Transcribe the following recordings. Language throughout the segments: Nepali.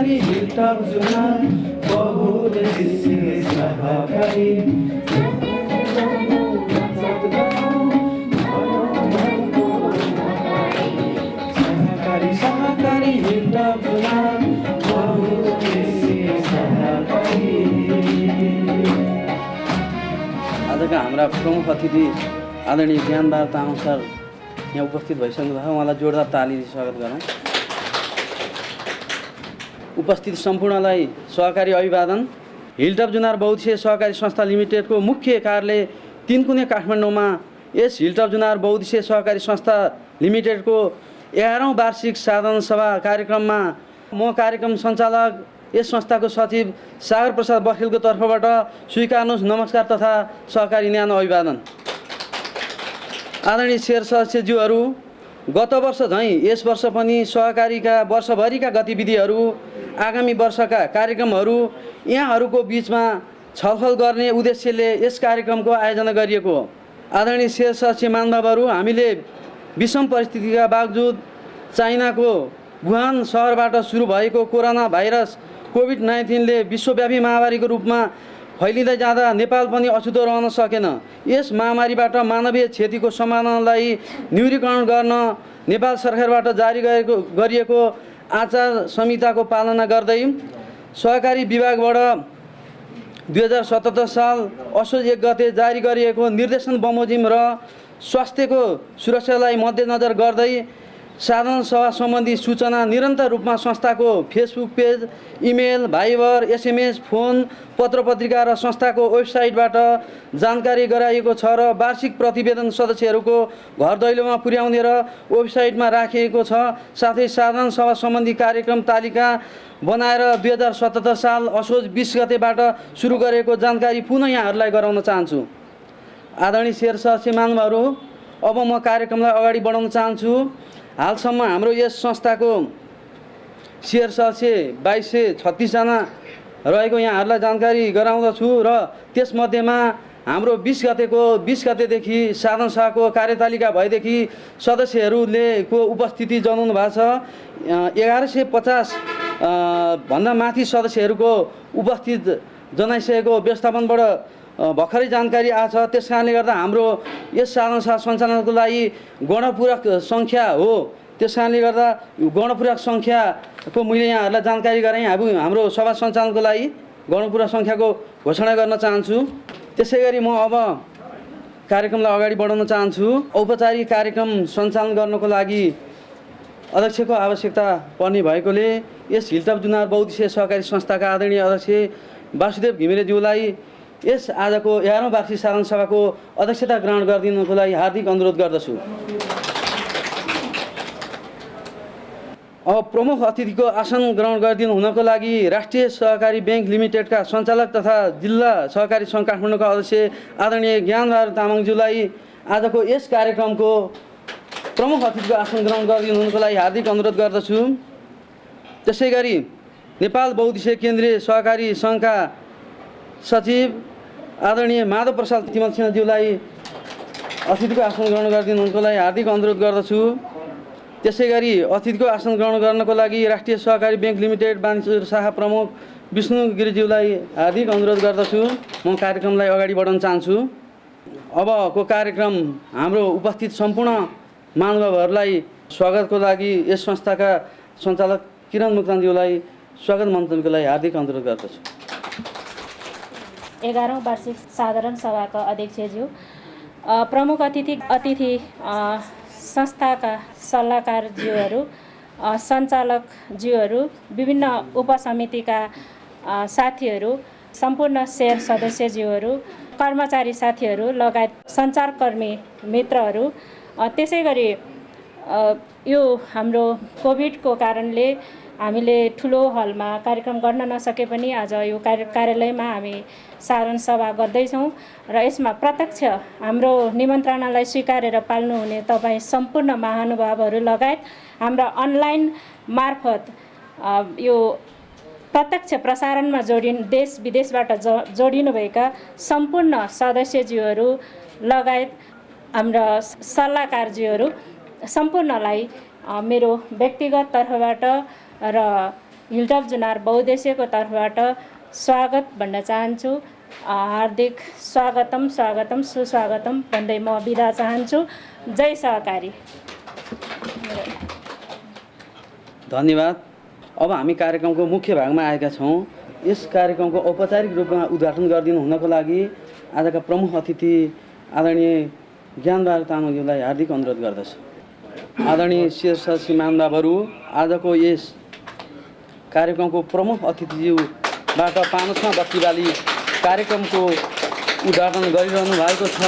सहकारी हिलटप जुनार बहुउद्देश्यीय सहकारी सहकारी हिलटप जुनार बहुउद्देश्यीय सहकारी। आजका हाम्रा प्रमुख अतिथि आदरणीय ज्ञानबहादुर तामाङ सर यहाँ उपस्थित भइसक्नु भएको छ। उहाँलाई जोरदार ताली स्वागत गरौँ। उपस्थित सम्पूर्णलाई सहकारी अभिवादन। हिलटप जुनार बहुउद्देश्यीय सहकारी संस्था लिमिटेडको मुख्य कार्यालय तिनकुने काठमाडौँमा यस हिलटप जुनार बहुउद्देश्यीय सहकारी संस्था लिमिटेडको 11औं वार्षिक साधारण सभा कार्यक्रममा म कार्यक्रम सञ्चालक यस संस्थाको सचिव सागर प्रसाद बखेलको तर्फबाट स्वीकार्नुहोस् नमस्कार तथा सहकारी न्यानो अभिवादन। आदरणीय शेर सदस्यज्यूहरू, गत वर्ष झैँ यस वर्ष पनि सहकारीका वर्षभरिका गतिविधिहरू आगामी वर्षका कार्यक्रमहरू यहाँहरूको बिचमा छलफल गर्ने उद्देश्यले यस कार्यक्रमको आयोजना गरिएको हो। आदरणीय शेर सदस्य महानुभावहरू, हामीले विषम परिस्थितिका बावजुद चाइनाको वुहान सहरबाट सुरु भएको कोरोना भाइरस कोभिड-19ले विश्वव्यापी महामारीको रूपमा फैलिँदै जाँदा नेपाल पनि अछुतो रहन सकेन। यस महामारीबाट मानवीय क्षतिको सम्भावनालाई न्यूनीकरण गर्न नेपाल सरकारबाट जारी गरिएको आचार संहिताको पालना गर्दै सहकारी विभागबाट 2077 साल असोज 1 गते जारी गरिएको निर्देशन बमोजिम र स्वास्थ्यको सुरक्षालाई मध्यनजर गर्दै साधारण सभा सम्बन्धी सूचना निरन्तर रूपमा संस्थाको Facebook page, email, Viber, SMS, phone, पत्र पत्रिका र संस्थाको वेबसाइटबाट जानकारी गराइएको छ र वार्षिक प्रतिवेदन सदस्यहरूको घर दैलोमा पुर्याउने र वेबसाइटमा राखिएको छ। साथै साधारण सभा सम्बन्धी कार्यक्रम तालिका बनाएर 2077 साल असोज 20 गतेबाट सुरु गरेको जानकारी पुनः यहाँहरूलाई गराउन चाहन्छु। आदरणीय शेर सदस्य महानुभावहरू, अब म कार्यक्रमलाई अगाडि बढाउन चाहन्छु। हालसम्म हाम्रो यस संस्थाको शेर सदस्य 2236 जना रहेको यहाँहरूलाई जानकारी गराउँदछु र त्यसमध्येमा हाम्रो 20 गतेदेखि साधारण सभाको कार्यतालिका भएदेखि सदस्यहरूले को उपस्थिति जनाउनु भएको छ। 1150 भन्दा माथि सदस्यहरूको उपस्थित जनाइसकेको व्यवस्थापनबाट भर्खरै जानकारी आछ। त्यस कारणले गर्दा हाम्रो यस साधारण सभा सञ्चालनको लागि गणपूरक सङ्ख्या हो। त्यस कारणले गर्दा गणपूरक सङ्ख्याको मैले यहाँहरूलाई जानकारी गराएँ। हाम्रो सभा सञ्चालनको लागि गणपूरक सङ्ख्याको घोषणा गर्न चाहन्छु। त्यसै गरी म अब कार्यक्रमलाई अगाडि बढाउन चाहन्छु। औपचारिक कार्यक्रम सञ्चालन गर्नको लागि अध्यक्षको आवश्यकता पर्ने भएकोले यस हिलटप जुनार बहुउद्देश्यीय सहकारी संस्थाका आदरणीय अध्यक्ष वासुदेव घिमिरेज्यूलाई यस आजको 11औं वार्षिक साधारण सभाको अध्यक्षता ग्रहण गरिदिनुको लागि हार्दिक अनुरोध गर्दछु। अब प्रमुख अतिथिको आसन ग्रहण गरिदिनु हुनको लागि राष्ट्रिय सहकारी बैंक लिमिटेडका सञ्चालक तथा जिल्ला सहकारी सङ्घ काठमाडौँका अध्यक्ष आदरणीय ज्ञानबहादुर तामाङज्यूलाई आजको यस कार्यक्रमको प्रमुख अतिथिको आसन ग्रहण गरिदिनु हुनको लागि हार्दिक अनुरोध गर्दछु। त्यसै गरी नेपाल बहुउद्देश्यीय केन्द्रीय सहकारी सङ्घका सचिव आदरणीय माधव प्रसाद तिमल सिंहज्यूलाई अतिथिको आसन ग्रहण गरिदिनु हुनको लागि हार्दिक अनुरोध गर्दछु। त्यसै गरी अतिथिको आसन ग्रहण गर्नको लागि राष्ट्रिय सहकारी बैंक लिमिटेड बानेश्वर शाखा प्रमुख विष्णु गिरिज्यूलाई हार्दिक अनुरोध गर्दछु। म कार्यक्रमलाई अगाडि बढाउन चाहन्छु। अबको कार्यक्रम हाम्रो उपस्थित सम्पूर्ण महानुभावहरूलाई स्वागतको लागि यस संस्थाका सञ्चालक किरण मुक्तानज्यूलाई स्वागत मन्तव्यको लागि हार्दिक अनुरोध गर्दछु। 11औं वार्षिक साधारण सभाका अध्यक्षज्यू, प्रमुख अतिथि संस्थाका सल्लाहकारज्यूहरू, सञ्चालकज्यूहरू, विभिन्न उपसमितिका साथीहरू, सम्पूर्ण शेर सदस्यज्यूहरू, कर्मचारी साथीहरू लगायत सञ्चारकर्मी मित्रहरू, त्यसै गरी यो हाम्रो कोभिडको कारणले हामीले ठुलो हलमा कार्यक्रम गर्न नसके पनि आज यो कार्यालयमा हामी साधारण सभा गर्दैछौँ र यसमा प्रत्यक्ष हाम्रो निमन्त्रणालाई स्वीकारेर पाल्नुहुने तपाईँ सम्पूर्ण महानुभावहरू लगायत हाम्रा अनलाइन मार्फत यो प्रत्यक्ष प्रसारणमा देश विदेशबाट जोडिनुभएका सम्पूर्ण सदस्यज्यूहरू लगायत हाम्रा सल्लाहकारज्यूहरू सम्पूर्णलाई मेरो व्यक्तिगत तर्फबाट र हिलटप जुनार बहुद्देश्यको तर्फबाट स्वागत भन्न चाहन्छु। हार्दिक स्वागतम स्वागतम सुस्वागतम भन्दै म बिदा चाहन्छु। जय सहकारी। धन्यवाद। अब हामी कार्यक्रमको मुख्य भागमा आएका छौँ। यस कार्यक्रमको औपचारिक रूपमा उद्घाटन गरिदिनु हुनको लागि आजका प्रमुख अतिथि आदरणीय ज्ञानबहादुर तामाङज्यूलाई हार्दिक अनुरोध गर्दछु। आदरणीय शीर्ष श्रीमान बाबुहरू, आजको यस कार्यक्रमको प्रमुख अतिथिज्यूबाट पानसमा बत्ती बाली कार्यक्रमको उद्घाटन गरिरहनु भएको छ।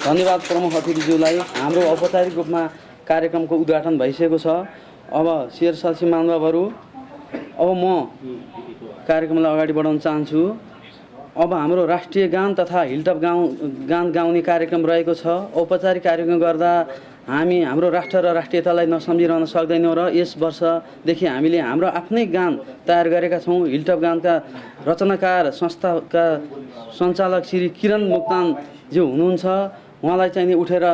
धन्यवाद प्रमुख अतिथिज्यूलाई। हाम्रो औपचारिक रूपमा कार्यक्रमको उद्घाटन भइसकेको छ। अब शीर्ष श्रीमान बाबुहरू, अब म कार्यक्रमलाई अगाडि बढाउन चाहन्छु। अब हाम्रो राष्ट्रिय गान तथा हिलटप गान गाउने कार्यक्रम रहेको छ। औपचारिक कार्यक्रम गर्दा हामी हाम्रो राष्ट्र र राष्ट्रियतालाई नसम्झिरहन सक्दैनौँ र यस वर्षदेखि हामीले हाम्रो आफ्नै गान तयार गरेका छौँ। हिलटप गानका रचनाकार संस्थाका सञ्चालक श्री किरण मोक्तानज्यू हुनुहुन्छ। उहाँलाई चाहिँ उठेर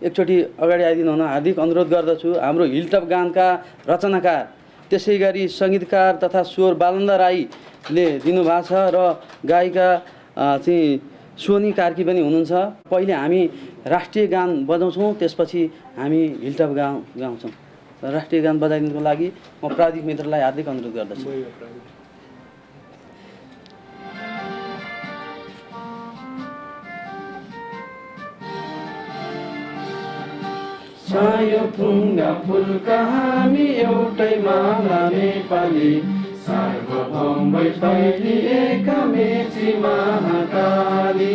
एकचोटि अगाडि आइदिनु हुन हार्दिक अनुरोध गर्दछु। हाम्रो हिलटप गानका रचनाकार, त्यसै गरी सङ्गीतकार तथा स्वर बालन्दा राईले दिनुभएको छ र गायिका चाहिँ सोनी कार्की पनि हुनुहुन्छ। पहिले हामी राष्ट्रिय गान बजाउँछौँ, त्यसपछि हामी हिलटप गाउँछौँ। राष्ट्रिय गान बजाइदिनुको लागि म प्राविधिक मित्रलाई हार्दिक अनुरोध गर्दछु। सायो थुङ्गा फुलका हामी एउटै माला नेपाली, सार्वभौमै फैलिएका मेची महाकाली।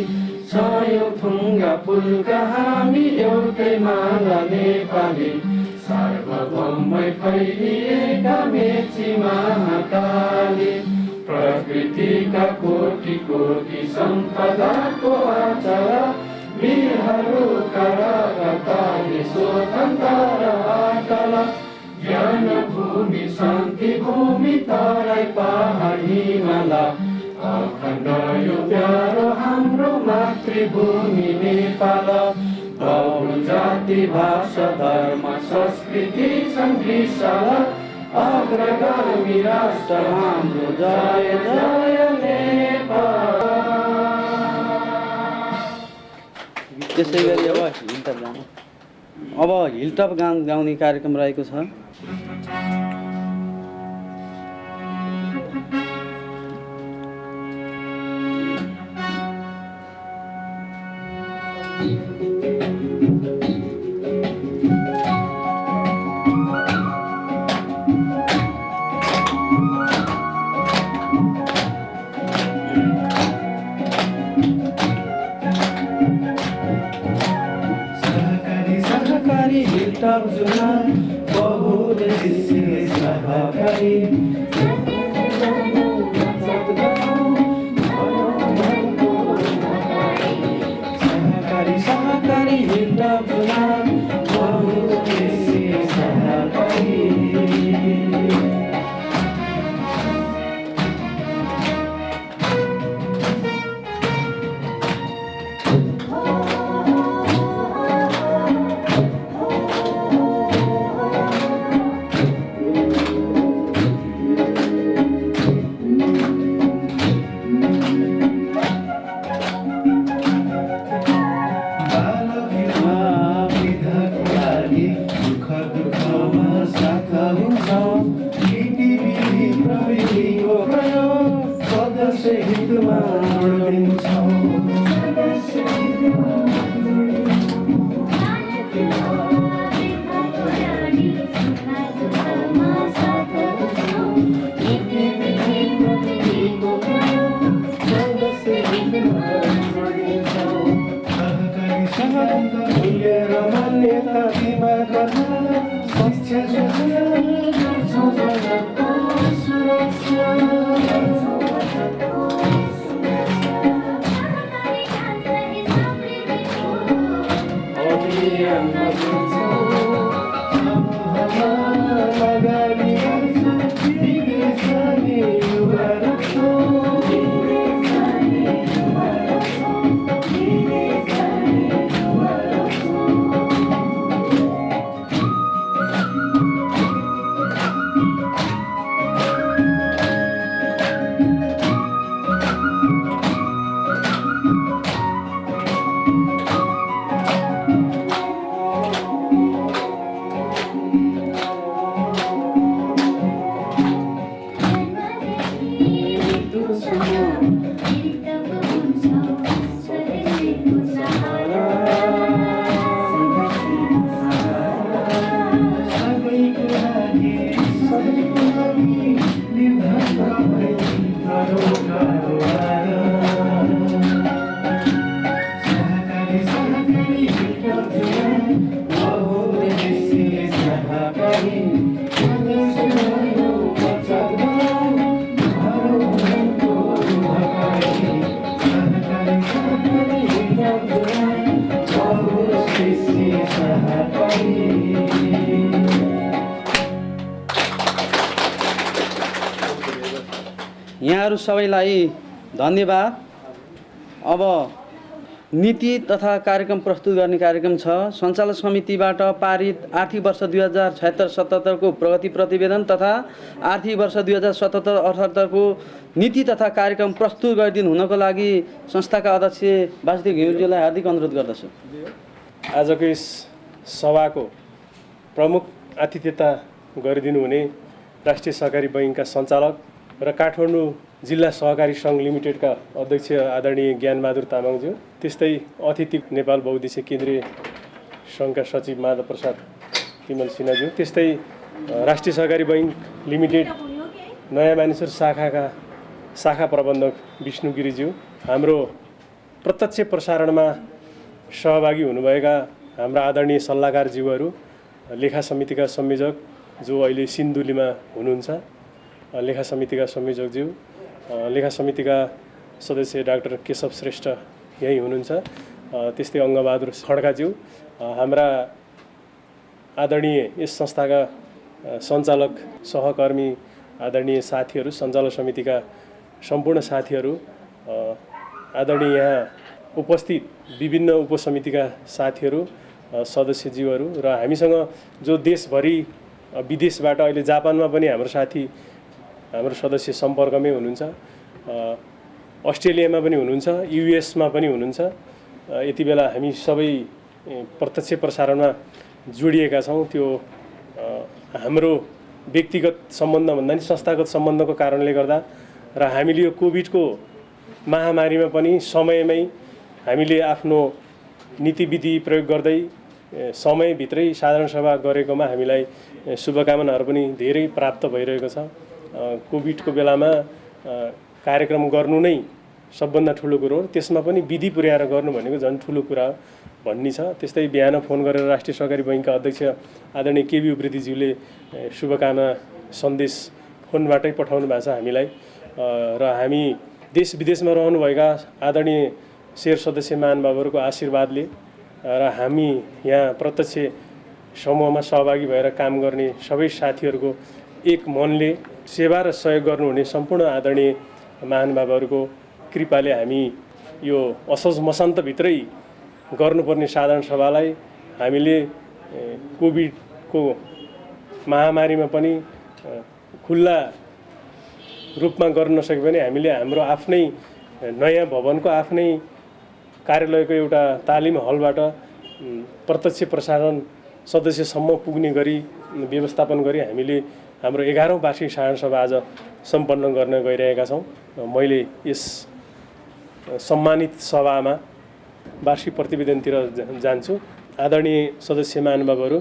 सायो थुङ्गा फुलका हामी एउटै माला नेपाली, सार्वभौमै फैलिएका मेची महाकाली। प्रकृतिका कोटि कोटि सम्पदाको अचल, वीरहरूका रगतले स्वतन्त्र अटल। ज्ञान भूमि शान्ति भूमि तराई पहाड हिमाल, अखण्ड यो प्यारो हाम्रो मातृभूमि नेपाल। बहु जाति भाषा धर्म संस्कृति छन् विशाल, अग्रगामी राष्ट्र हाम्रो जय जय नेपाल। त्यसै गरी अब हिलटप गान गाउने कार्यक्रम रहेको छ। हिलटप जुनार बहुउद्देश्यीय सहकारी, सहकारी हिलटप जुनार बहुउद्देश्यीय सहकारी। सबैको लागि निर्धनका भई गाह्रो गाह्रो आयो। सहकारी सहकारी विकास बहुउद्देश्य सहकारी सदस्यहरू बचत बनाऊ भाइहरूको रुहकारी। सहकारी सहकारी विकास बहुउद्देश्य सहकारी। यहाँहरू सबैलाई धन्यवाद। अब नीति तथा कार्यक्रम प्रस्तुत गर्ने कार्यक्रम छ। सञ्चालक समितिबाट पारित आर्थिक वर्ष 2076-77 को प्रगति प्रतिवेदन तथा आर्थिक वर्ष 2077-78 को नीति तथा कार्यक्रम प्रस्तुत गरिदिनु हुनको लागि संस्थाका अध्यक्ष वासुदेव घिमिरेज्यूलाई हार्दिक अनुरोध गर्दछु। आजको यस सभाको प्रमुख आतिथ्यता गरिदिनु हुने राष्ट्रिय सहकारी बैङ्कका सञ्चालक र काठमाडौँ जिल्ला सहकारी सङ्घ लिमिटेडका अध्यक्ष आदरणीय ज्ञानबहादुर तामाङज्यू, त्यस्तै अतिथि नेपाल बहुउद्देश्य केन्द्रीय सङ्घका सचिव माधव प्रसाद तिमल सिन्हाज्यू, त्यस्तै राष्ट्रिय सहकारी बैङ्क लिमिटेड नयाँ मानिसहरू शाखा प्रबन्धक विष्णु गिरिज्यू, हाम्रो प्रत्यक्ष प्रसारणमा सहभागी हुनुभएका हाम्रा आदरणीय सल्लाहकारज्यूहरू, लेखा समितिका संयोजक जो अहिले सिन्धुलीमा हुनुहुन्छ, लेखा समितिका संयोजकज्यू, लेखा समितिका सदस्य डाक्टर केशव श्रेष्ठ यही हुनुहुन्छ, त्यस्तै अङ्गबहादुर खड्काज्यू, हाम्रा आदरणीय यस संस्थाका सञ्चालक सहकर्मी आदरणीय साथीहरू, सञ्चालक समितिका सम्पूर्ण साथीहरू, आदरणीय यहाँ उपस्थित विभिन्न उपसमितिका साथीहरू, सदस्यज्यूहरू र हामीसँग जो देशभरि विदेशबाट अहिले जापानमा पनि हाम्रो सदस्य सम्पर्कमै हुनुहुन्छ, अस्ट्रेलियामा पनि हुनुहुन्छ, युएसमा पनि हुनुहुन्छ। यति बेला हामी सबै प्रत्यक्ष प्रसारणमा जोडिएका छौँ। त्यो हाम्रो व्यक्तिगत सम्बन्धभन्दा नि संस्थागत सम्बन्धको कारणले गर्दा र हामीले यो कोभिडको महामारीमा पनि समयमै हामीले आफ्नो नीतिविधि प्रयोग गर्दै समयभित्रै साधारण सभा गरेकोमा हामीलाई शुभकामनाहरू पनि धेरै प्राप्त भइरहेको छ। कोभिडको बेलामा कार्यक्रम गर्नु नै सबभन्दा ठुलो कुरो हो, त्यसमा पनि विधि पुर्याएर गर्नु भनेको झन् ठुलो कुरा भन्ने छ। त्यस्तै बिहान फोन गरेर राष्ट्रिय सहकारी बैङ्कका अध्यक्ष आदरणीय केबी उप्रेतीज्यूले शुभकामना सन्देश फोनबाटै पठाउनु भएको छ हामीलाई र हामी देश विदेशमा रहनुभएका आदरणीय शेर सदस्य महानुभावहरूको आशीर्वादले र हामी यहाँ प्रत्यक्ष समूहमा सहभागी भएर काम गर्ने सबै साथीहरूको एक मनले सेवा र सहयोग गर्नुहुने सम्पूर्ण आदरणीय महानुभावहरूको कृपाले हामी यो असोज मसान्तभित्रै गर्नुपर्ने साधारण सभालाई हामीले कोभिडको महामारीमा पनि खुल्ला रूपमा गर्न नसके पनि हामीले हाम्रो आफ्नै नयाँ भवनको आफ्नै कार्यालयको एउटा तालिम हलबाट प्रत्यक्ष प्रसारण सदस्यसम्म पुग्ने गरी व्यवस्थापन गरी हामीले हाम्रो 11औं वार्षिक साधारण सभा आज सम्पन्न गर्न गइरहेका छौँ। मैले यस सम्मानित सभामा वार्षिक प्रतिवेदनतिर जान्छु। आदरणीय सदस्य महानुभावहरू,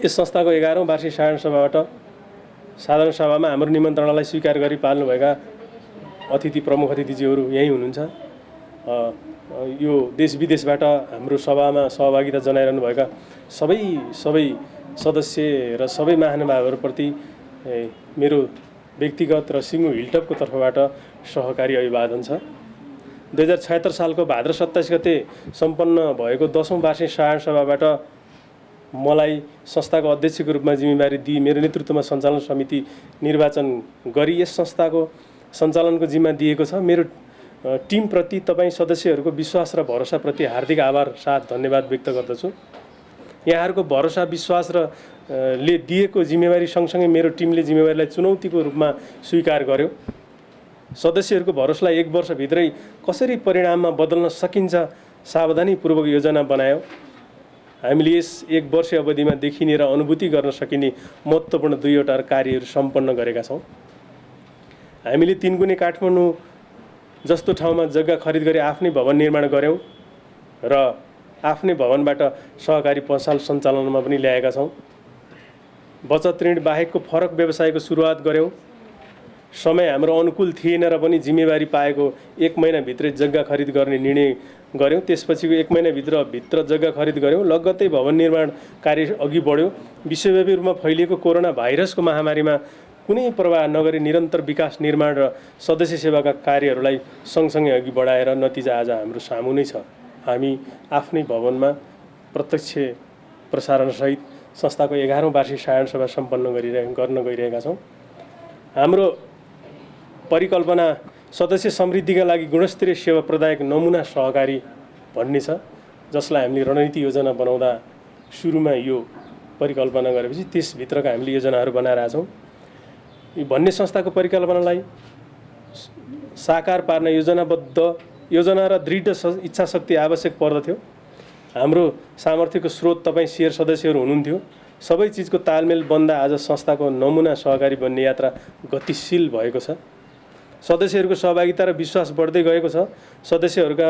यस संस्थाको 11औं वार्षिक साधारण सभामा हाम्रो निमन्त्रणालाई स्वीकार गरी पाल्नुभएका प्रमुख अतिथिज्यूहरू यहीँ हुनुहुन्छ। यो देश विदेशबाट हाम्रो सभामा सहभागिता जनाइरहनुभएका सबै सदस्य र सबै महानुभावहरूप्रति मेरो व्यक्तिगत र सिङ्गो हिलटपको तर्फबाट सहकारी अभिवादन छ। 2076 सालको भाद्र 27 गते सम्पन्न भएको 10औं वार्षिक साधारण सभाबाट मलाई संस्थाको अध्यक्षको रूपमा जिम्मेवारी दिई मेरो नेतृत्वमा सञ्चालन समिति निर्वाचन गरी यस संस्थाको सञ्चालनको जिम्मा दिएको छ। मेरो टिमप्रति तपाईँ सदस्यहरूको विश्वास र भरोसाप्रति हार्दिक आभार साथ धन्यवाद व्यक्त गर्दछु। यहाँहरूको भरोसा विश्वास र ले दिएको जिम्मेवारी सँगसँगै मेरो टिमले जिम्मेवारीलाई चुनौतीको रूपमा स्वीकार गर्यो। सदस्यहरूको भरोसालाई 1 वर्षभित्रै कसरी परिणाममा बदल्न सकिन्छ सावधानीपूर्वक योजना बनायो। हामीले यस 1 वर्ष अवधिमा देखिने र अनुभूति गर्न सकिने महत्त्वपूर्ण 2वटा कार्यहरू सम्पन्न गरेका छौँ। हामीले 3 गुणे काठमाडौँ जस्तो ठाउँमा जग्गा खरिद गरी आफ्नै भवन निर्माण गऱ्यौँ र आफ्नै भवनबाट सहकारी पसल सञ्चालनमा पनि ल्याएका छौँ। बचत ऋण बाहेकको फरक व्यवसायको सुरुवात गऱ्यौँ। समय हाम्रो अनुकूल थिएन र पनि जिम्मेवारी पाएको 1 महिनाभित्रै जग्गा खरिद गर्ने निर्णय गऱ्यौँ। त्यसपछिको 1 महिनाभित्र जग्गा खरिद गऱ्यौँ। लगत्तै भवन निर्माण कार्य अघि बढ्यो। विश्वव्यापी रूपमा फैलिएको कोरोना भाइरसको महामारीमा कुनै प्रभाव नगरी निरन्तर विकास निर्माण र सदस्य सेवाका कार्यहरूलाई सँगसँगै अघि बढाएर नतिजा आज हाम्रो सामु नै छ। हामी आफ्नै भवनमा प्रत्यक्ष प्रसारणसहित संस्थाको 11औं वार्षिक साधारण सभा सम्पन्न गर्न गइरहेका छौँ। हाम्रो परिकल्पना सदस्य समृद्धिका लागि गुणस्तरीय सेवा प्रदायक नमुना सहकारी भन्ने छ, जसलाई हामीले रणनीति योजना बनाउँदा सुरुमा यो परिकल्पना गरेपछि त्यसभित्रका हामीले योजनाहरू बनाएर आछौँ। यो भन्ने संस्थाको परिकल्पनालाई साकार पार्न योजनाबद्ध योजना र दृढ इच्छा शक्ति आवश्यक पर्दथ्यो। हाम्रो सामर्थ्यको स्रोत तपाईँ शेयर सदस्यहरू हुनुहुन्थ्यो। सबै चिजको तालमेल बन्दा आज संस्थाको नमुना सहकारी बन्ने यात्रा गतिशील भएको छ। सदस्यहरूको सहभागिता र विश्वास बढ्दै गएको छ। सदस्यहरूका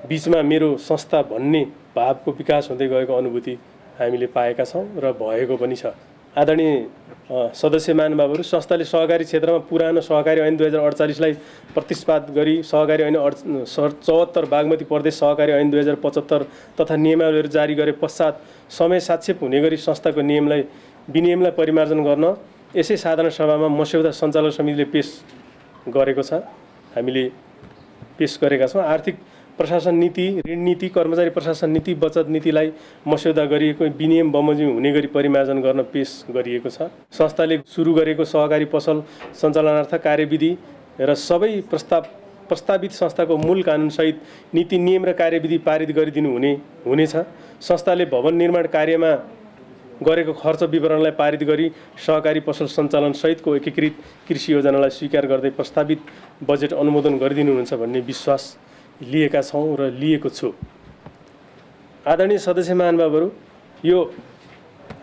बीचमा मेरो संस्था भन्ने भावको विकास हुँदै गएको अनुभूति हामीले पाएका छौँ र भएको पनि छ। आदरणीय सदस्य महानुभावहरू, संस्थाले सहकारी क्षेत्रमा पुरानो सहकारी ऐन 2048लाई प्रतिस्पाद गरी सहकारी ऐन 74 बागमती प्रदेश सहकारी ऐन 2075 तथा नियमावलीहरू जारी गरे पश्चात समय साक्षेप हुने गरी संस्थाको विनियमलाई परिमार्जन गर्न यसै साधारण सभामा मस्यौदा सञ्चालक समितिले पेश गरेको छ। हामीले पेश गरेका छौँ। आर्थिक प्रशासन नीति, ऋण नीति, कर्मचारी प्रशासन नीति, बचत नीतिलाई मस्यौदा गरिएको विनियम बमोजिम हुने गरी परिमार्जन गर्न पेश गरिएको छ। संस्थाले सुरु गरेको सहकारी पसल सञ्चालनार्थ कार्यविधि र सबै प्रस्तावित संस्थाको मूल कानुनसहित नीति नियम र कार्यविधि पारित गरिदिनु हुनेछ। संस्थाले भवन निर्माण कार्यमा गरेको खर्च विवरणलाई पारित गरी सहकारी पसल सञ्चालन सहितको एकीकृत कृषि योजनालाई स्वीकार गर्दै प्रस्तावित बजेट अनुमोदन गरिदिनुहुन्छ भन्ने विश्वास लिएका छौँ र लिएको छु। आदरणीय सदस्य महानुभावहरू, यो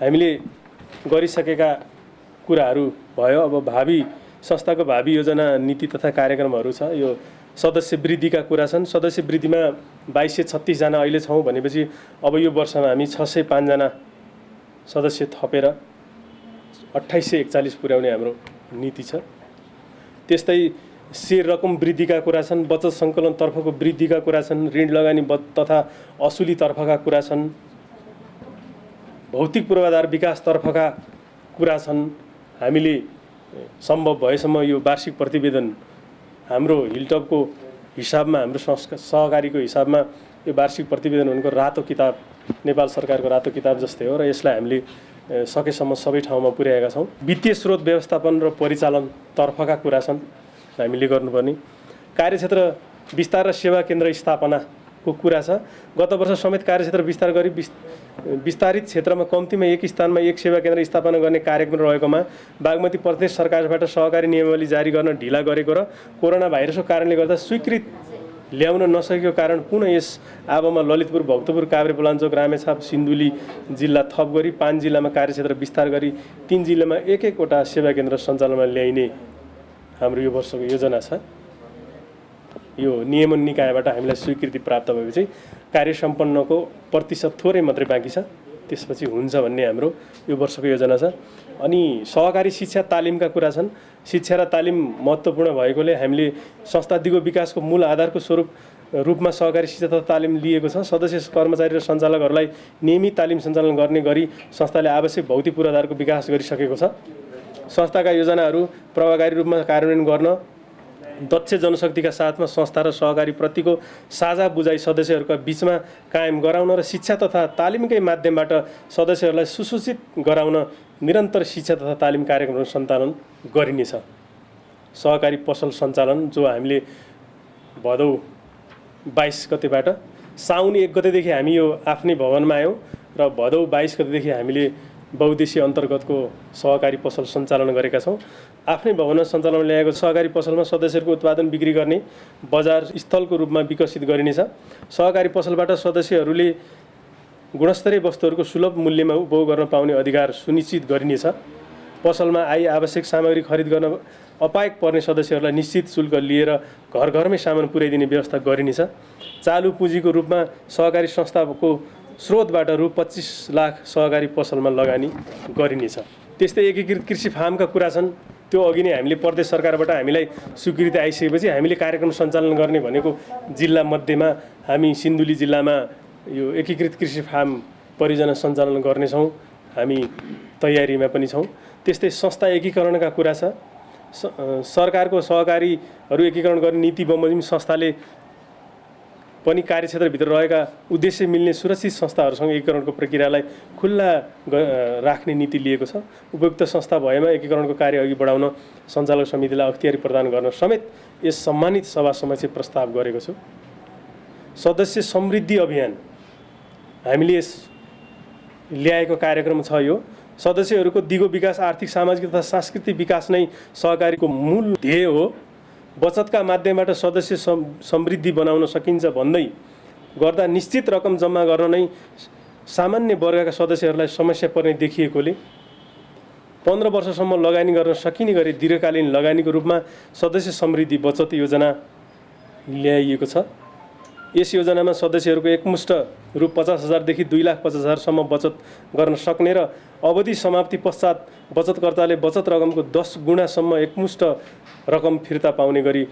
हामीले गरिसकेका कुराहरू भयो। अब भावी संस्थाको भावी योजना नीति तथा कार्यक्रमहरू छ। यो सदस्य वृद्धिका कुरा छन्। सदस्य वृद्धिमा 2236 जना अहिले छौँ भनेपछि अब यो वर्षमा हामी 605 जना सदस्य थपेर 2841 पुर्याउने हाम्रो नीति छ। त्यस्तै शेयर रकम वृद्धिका कुरा छन्। बचत सङ्कलनतर्फको वृद्धिका कुरा छन्। ऋण लगानी तथा असुलीतर्फका कुरा छन्। भौतिक पूर्वाधार विकासतर्फका कुरा छन्। हामीले सम्भव भएसम्म यो वार्षिक प्रतिवेदन हाम्रो हिलटपको हिसाबमा, हाम्रो सहकारीको हिसाबमा यो वार्षिक प्रतिवेदन उनको रातो किताब, नेपाल सरकारको रातो किताब जस्तै हो र यसलाई हामीले सकेसम्म सबै ठाउँमा पुर्याएका छौँ। वित्तीय स्रोत व्यवस्थापन र परिचालनतर्फका कुरा छन् हामीले गर्नुपर्ने। कार्यक्षेत्र विस्तार र सेवा केन्द्र स्थापनाको कुरा छ। गत वर्ष समेत कार्यक्षेत्र विस्तार गरी विस्तारित क्षेत्रमा कम्तीमा एक स्थानमा एक सेवा केन्द्र स्थापना गर्ने कार्यक्रम रहेकोमा बागमती प्रदेश सरकारबाट सहकारी नियमावली जारी गर्न ढिला गरेको र कोरोना भाइरसको कारणले गर्दा स्वीकृत ल्याउन नसकेको कारण पुनः यस आबोमा ललितपुर, भक्तपुर, काभ्रेपलाञ्चोक, रामेछाप, सिन्धुली जिल्ला थप गरी 5 जिल्लामा कार्यक्षेत्र विस्तार गरी 3 जिल्लामा एक-एकवटा सेवा केन्द्र सञ्चालनमा ल्याइने हाम्रो यो वर्षको योजना छ। यो नियमन निकायबाट हामीलाई स्वीकृति प्राप्त भएपछि कार्य सम्पन्नको प्रतिशत थोरै मात्रै बाँकी छ, त्यसपछि हुन्छ भन्ने हाम्रो यो वर्षको योजना छ। अनि सहकारी शिक्षा तालिमका कुरा छन्। शिक्षा र तालिम महत्त्वपूर्ण भएकोले हामीले संस्थादिगो विकासको मूल आधारको रूपमा सहकारी शिक्षा तथा तालिम लिएको छ। सदस्य, कर्मचारी र सञ्चालकहरूलाई नियमित तालिम सञ्चालन गर्ने गरी संस्थाले आवश्यक भौतिक पूर्वाधारको विकास गरिसकेको छ। संस्थाका योजनाहरू प्रभावकारी रूपमा कार्यान्वयन गर्न दक्ष जनशक्तिका साथमा संस्था र सहकारी प्रतिको साझा बुझाइ सदस्यहरूका बीचमा कायम गराउन र शिक्षा तथा तालिमकै माध्यमबाट सदस्यहरूलाई सुसूचित गराउन निरन्तर शिक्षा तथा तालिम कार्यक्रमहरू सञ्चालन गरिनेछ। सहकारी पसल सञ्चालन जो हामीले भदौ 22 गतेबाट साउन 1 गतेदेखि हामी यो आफ्नै भवनमा आयौँ र भदौ 22 गतेदेखि हामीले बहुद्देश्य अन्तर्गतको सहकारी पसल सञ्चालन गरेका छौँ। आफ्नै भवनमा सञ्चालन ल्याएको सहकारी पसलमा सदस्यहरूको उत्पादन बिक्री गर्ने बजार स्थलको रूपमा विकसित गरिनेछ। सहकारी पसलबाट सदस्यहरूले गुणस्तरीय वस्तुहरूको सुलभ मूल्यमा उपभोग गर्न पाउने अधिकार सुनिश्चित गरिनेछ। पसलमा आवश्यक सामग्री खरिद गर्न अपायक पर्ने सदस्यहरूलाई निश्चित शुल्क लिएर घर घरमै सामान पुर्याइदिने व्यवस्था गरिनेछ। चालु पुँजीको रूपमा सहकारी संस्थाको स्रोतबाट रु 25 लाख सहकारी पसलमा लगानी गरिनेछ। त्यस्तै एकीकृत कृषि फार्मका कुरा छन्। त्यो अघि नै हामीले प्रदेश सरकारबाट हामीलाई स्वीकृति आइसकेपछि हामीले कार्यक्रम सञ्चालन गर्ने भनेको जिल्ला मध्येमा हामी सिन्धुली जिल्लामा यो एकीकृत कृषि फार्म परियोजना सञ्चालन गर्नेछौँ। हामी तयारीमा पनि छौँ। त्यस्तै संस्था एकीकरणका कुरा छ। सरकारको सहकारीहरू एकीकरण गर्ने नीति बमोजिम संस्थाले पनि कार्यक्षेत्रभित्र रहेका उद्देश्य मिल्ने सुरक्षित संस्थाहरूसँग एकीकरणको प्रक्रियालाई खुल्ला राख्ने नीति लिएको छ। उपयुक्त संस्था भएमा एकीकरणको कार्य अघि बढाउन सञ्चालक समितिलाई अख्तियारी प्रदान गर्न समेत यस सम्मानित सभा समक्ष प्रस्ताव गरेको छु। सदस्य समृद्धि अभियान हामीले ल्याएको कार्यक्रम छ। यो सदस्यहरूको दिगो विकास, आर्थिक, सामाजिक तथा सांस्कृतिक विकास नै सहकारीको मूल ध्येय हो। बचतका माध्यमबाट सदस्य समृद्धि बनाउन सकिन्छ भन्दै गर्दा निश्चित रकम जम्मा गर्न नै सामान्य वर्गका सदस्यहरूलाई समस्या पर्ने देखिएकोले 15 वर्षसम्म लगानी गर्न सकिने गरी दीर्घकालीन लगानीको रूपमा सदस्य समृद्धि बचत योजना ल्याइएको छ। यस योजनामा सदस्यहरूको एकमुष्ट रु 50,000 देखि 2,50,000 सम्म बचत गर्न सक्ने र अवधि समाप्ति पश्चात बचतकर्ताले बचत रकमको 10 गुणासम्म एकमुष्ट रकम फिर्ता पाउने गरी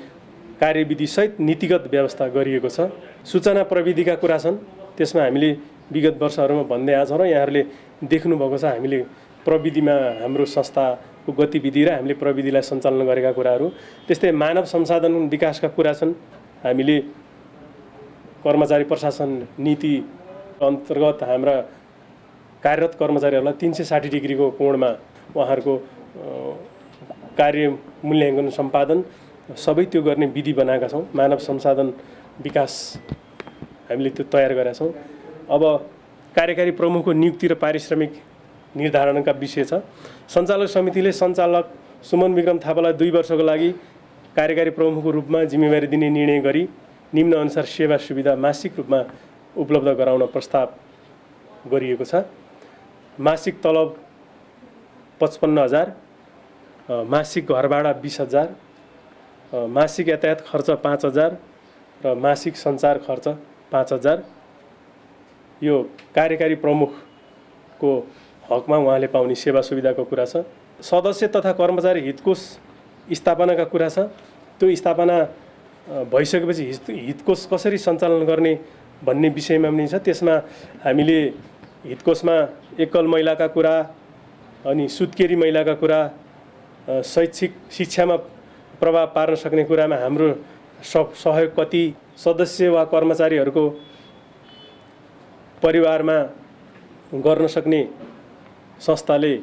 कार्यविधिसहित नीतिगत व्यवस्था गरिएको छ। सूचना प्रविधिका कुरा छन्। त्यसमा हामीले विगत वर्षहरूमा भन्दै आएको छौँ र यहाँहरूले देख्नुभएको छ। हामीले प्रविधिमा हाम्रो संस्थाको गतिविधि र हामीले प्रविधिलाई सञ्चालन गरेका कुराहरू। त्यस्तै मानव संसाधन विकासका कुरा छन्। हामीले कर्मचारी प्रशासन नीति अन्तर्गत हाम्रा कार्यरत कर्मचारीहरूलाई 360 डिग्रीको कोणमा उहाँहरूको कार्य मूल्याङ्कन सम्पादन सबै त्यो गर्ने विधि बनाएका छौँ। मानव संसाधन विकास हामीले त्यो तयार गरेका छौँ। अब कार्यकारी प्रमुखको नियुक्ति र पारिश्रमिक निर्धारणका विषय छ। सञ्चालक समितिले सञ्चालक सुमन विक्रम थापालाई 2 वर्षको लागि कार्यकारी प्रमुखको रूपमा जिम्मेवारी दिने निर्णय गरी निम्न अनुसार सेवा सुविधा मासिक रूपमा उपलब्ध गराउन प्रस्ताव गरिएको छ। मासिक तलब 55,000, मासिक घरभाडा 20,000, मासिक यातायात खर्च 5,000 र मासिक सञ्चार खर्च 5,000 यो कार्यकारी प्रमुखको हकमा उहाँले पाउने सेवा सुविधाको कुरा छ। सदस्य तथा कर्मचारी हितकोष स्थापनाका कुरा छ। त्यो स्थापना भइसकेपछि हितकोष कसरी सञ्चालन गर्ने भन्ने विषयमा पनि छ। त्यसमा हामीले हितकोषमा एकल महिलाका कुरा अनि सुत्केरी महिलाका कुरा, शैक्षिक शिक्षामा प्रभाव पार्न सक्ने कुरामा हाम्रो सहयोग कति, सदस्य वा कर्मचारीहरूको परिवारमा गर्न सक्ने संस्थाले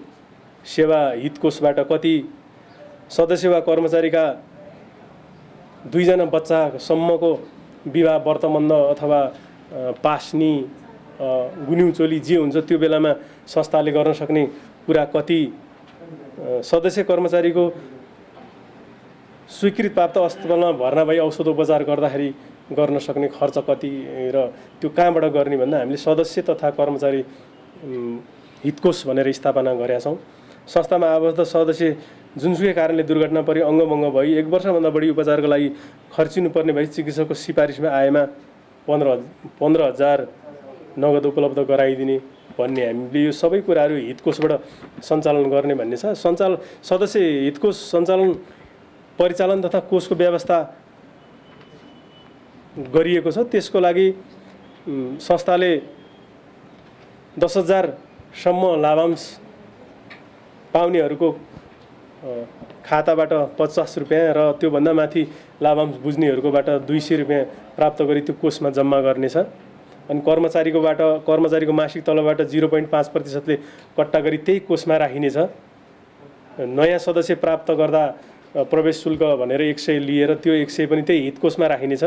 सेवा हितकोषबाट कति, सदस्य वा कर्मचारीका 2 जना बच्चासम्मको विवाह व्रतबन्ध अथवा पास्नी गुन्युचोली जे हुन्छ त्यो बेलामा संस्थाले गर्न सक्ने कुरा कति, सदस्य कर्मचारीको स्वीकृत प्राप्त अस्पतालमा भर्ना भई औषध उपचार गर्दाखेरि गर्न सक्ने खर्च कति र त्यो कहाँबाट गर्ने भन्दा हामीले सदस्य तथा कर्मचारी हितकोष भनेर स्थापना गरेका छौँ। संस्थामा आबद्ध सदस्य जुनसुकै कारणले दुर्घटना परि अङ्गभङ्ग भई 1 वर्षभन्दा बढी उपचारको लागि खर्चिनुपर्ने भई चिकित्सकको सिफारिसमा आएमा 15,000 नगद उपलब्ध गराइदिने भन्ने हामीले यो सबै कुराहरू हितकोषबाट सञ्चालन गर्ने भन्ने छ। सदस्य हितकोष सञ्चालन परिचालन तथा कोषको व्यवस्था गरिएको छ। त्यसको लागि संस्थाले 10,000 सम्म लाभांश पाउनेहरूको खाताबाट 50 रुपियाँ र त्योभन्दा माथि लाभांश बुझ्नेहरूकोबाट 200 रुपियाँ प्राप्त गरी त्यो कोषमा जम्मा गर्नेछ। अनि कर्मचारीको मासिक तलबबाट 0.5%ले कट्टा गरी त्यही कोषमा राखिनेछ। नयाँ सदस्य प्राप्त गर्दा प्रवेश शुल्क भनेर 100 लिएर त्यो 100 पनि त्यही हितकोषमा राखिनेछ।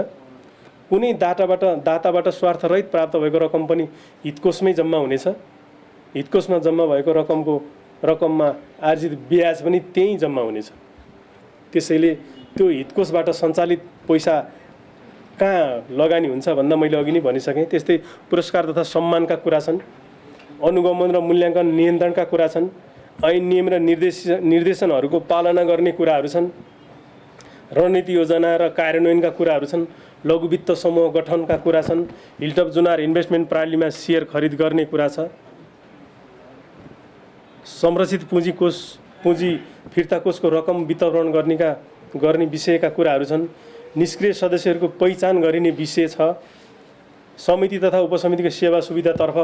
कुनै दाताबाट स्वार्थरहित प्राप्त भएको रकम पनि हितकोषमै जम्मा हुनेछ। हितकोषमा जम्मा भएको रकममा आर्जित ब्याज पनि त्यही जम्मा हुनेछ। त्यसैले त्यो हितकोषबाट सञ्चालित पैसा कहाँ लगानी हुन्छ भन्दा मैले अघि नै भनिसकेँ। त्यस्तै पुरस्कार तथा सम्मानका कुरा छन्। अनुगमन र मूल्याङ्कन नियन्त्रणका कुरा छन्। ऐन नियम र निर्देशनहरूको पालना गर्ने कुराहरू छन्। रणनीति योजना र कार्यान्वयनका कुराहरू छन्। लघु वित्त समूह गठनका कुरा छन्। हिलटप जुनार इन्भेस्टमेन्ट प्रणालीमा सेयर खरिद गर्ने कुरा छ। संरक्षित पुँजी कोष पुँजी फिर्ता कोषको रकम वितरण गर्ने विषयका कुराहरू छन्। निष्क्रिय सदस्यहरूको पहिचान गरिने विषय छ। समिति तथा उपसमितिको सेवा सुविधातर्फ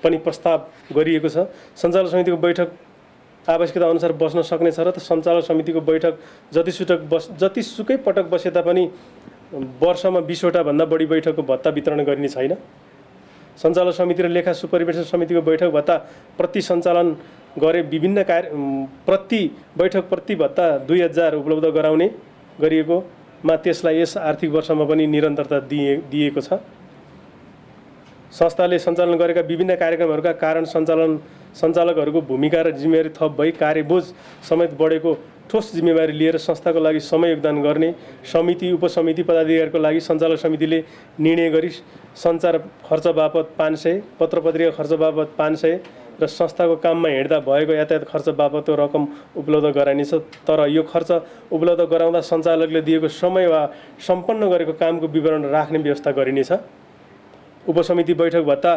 पनि प्रस्ताव गरिएको छ। सञ्चालक समितिको बैठक आवश्यकता अनुसार बस्न सक्नेछ र सञ्चालक समितिको बैठक जतिसुकै पटक बसे तापनि वर्षमा 20वटा भन्दा बढी बैठकको भत्ता वितरण गरिने छैन। सञ्चालक समिति र लेखा सुपरिवेशन समितिको बैठक भत्ता प्रति सञ्चालन गरे विभिन्न प्रति बैठक प्रति भत्ता 2000 उपलब्ध गराउने गरिएकोमा त्यसलाई यस आर्थिक वर्षमा पनि निरन्तरता दिएको छ। संस्थाले सञ्चालन गरेका विभिन्न कार्यक्रमहरूका कारण सञ्चालकहरूको भूमिका र जिम्मेवारी थप भई कार्यबोझ समेत बढेको ठोस जिम्मेवारी लिएर संस्थाको लागि समय योगदान गर्ने समिति उपसमिति पदाधिकारीको लागि सञ्चालक समितिले निर्णय गरी सञ्चार खर्च बापत 500, पत्रपत्रिका खर्च बापत 500 र संस्थाको काममा हिँड्दा भएको यातायात खर्च बापतको रकम उपलब्ध गराइनेछ। तर यो खर्च उपलब्ध गराउँदा सञ्चालकले दिएको समय वा सम्पन्न गरेको कामको विवरण राख्ने व्यवस्था गरिनेछ। उपसमिति बैठक भत्ता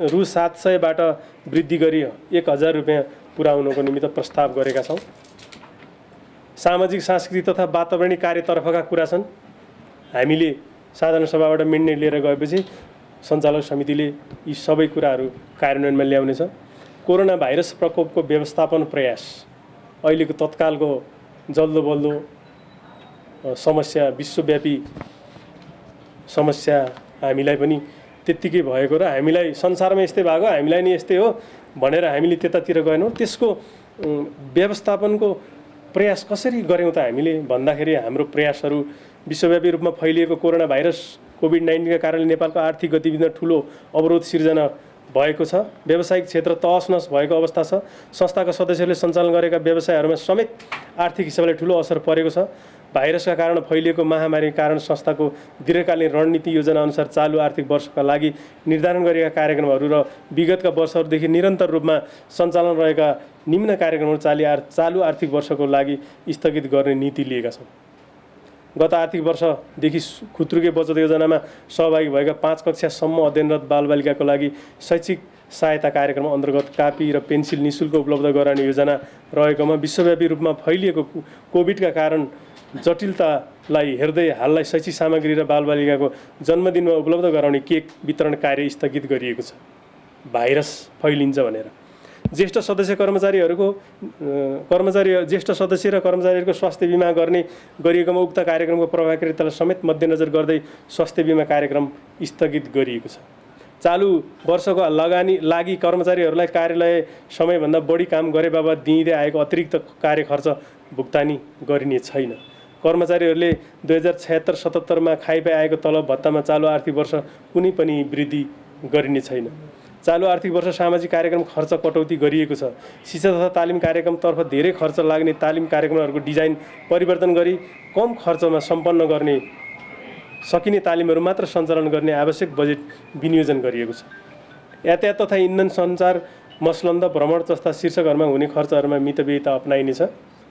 रु 700बाट वृद्धि गरी 1000 रुपियाँ पुर्याउनको निमित्त प्रस्ताव गरेका छौँ। सामाजिक सांस्कृतिक तथा वातावरणीय कार्यतर्फका कुरा छन्। हामीले साधारण सभाबाट निर्णय लिएर गएपछि सञ्चालक समितिले यी सबै कुराहरू कार्यान्वयनमा ल्याउनेछ। कोरोना भाइरस प्रकोपको व्यवस्थापन प्रयास अहिलेको तत्कालको जल्दो बल्दो समस्या विश्वव्यापी समस्या हामीलाई पनि त्यत्तिकै भएको र हामीलाई संसारमा यस्तै भएको हामीलाई नि यस्तै हो भनेर हामीले त्यतातिर गएनौँ। त्यसको व्यवस्थापनको प्रयास कसरी गर्यौँ त हामीले भन्दाखेरि हाम्रो प्रयासहरू विश्वव्यापी रूपमा फैलिएको कोरोना भाइरस कोभिड-19 का कारणले नेपालको आर्थिक गतिविधिमा ठुलो अवरोध सिर्जना भएको छ। व्यावसायिक क्षेत्र तहस-नहस भएको अवस्था छ। संस्थाका सदस्यहरूले सञ्चालन गरेका व्यवसायहरूमा समेत आर्थिक हिसाबले ठुलो असर परेको छ। भाइरसका कारण फैलिएको महामारीका कारण संस्थाको दीर्घकालीन रणनीति योजना अनुसार चालु आर्थिक वर्षका लागि निर्धारण गरिएका कार्यक्रमहरू र विगतका वर्षहरूदेखि निरन्तर रूपमा सञ्चालन रहेका निम्न कार्यक्रमहरू चालु आर्थिक वर्षको लागि स्थगित गर्ने नीति लिएका छौँ। गत आर्थिक वर्षदेखि खुत्रुके बचत योजनामा सहभागी भएका 5 कक्षासम्म अध्ययनरत बालबालिकाको लागि शैक्षिक सहायता कार्यक्रम अन्तर्गत कापी र पेन्सिल निःशुल्क उपलब्ध गराउने योजना रहेकोमा विश्वव्यापी रूपमा फैलिएको कोभिडका कारण जटिलतालाई हेर्दै हाललाई शैक्षिक सामग्री र बालबालिकाको जन्मदिनमा उपलब्ध गराउने केक वितरण कार्य स्थगित गरिएको छ। भाइरस फैलिन्छ भनेर ज्येष्ठ सदस्य र कर्मचारीहरूको स्वास्थ्य बिमा गरिएकोमा उक्त कार्यक्रमको प्रभावकारितालाई समेत मध्यनजर गर्दै स्वास्थ्य बिमा कार्यक्रम स्थगित गरिएको छ। चालु वर्षको लागि कर्मचारीहरूलाई कार्यालय समयभन्दा बढी काम गरे बाबत दिइँदै आएको अतिरिक्त कार्य खर्च भुक्तानी गरिने छैन। कर्मचारीहरूले 2076-77 खाइपाइ आएको तलब भत्तामा चालु आर्थिक वर्ष कुनै पनि वृद्धि गरिने छैन। चालु आर्थिक वर्ष सामाजिक कार्यक्रम खर्च कटौती गरिएको छ। शिक्षा तथा तालिम कार्यक्रमतर्फ धेरै खर्च लाग्ने तालिम कार्यक्रमहरूको डिजाइन परिवर्तन गरी कम खर्चमा सम्पन्न गर्ने सकिने तालिमहरू मात्र सञ्चालन गर्ने आवश्यक बजेट विनियोजन गरिएको छ। यातायात तथा इन्धन सञ्चार मसलन्द भ्रमण जस्ता शीर्षकहरूमा हुने खर्चहरूमा मितव्ययिता अपनाइनेछ।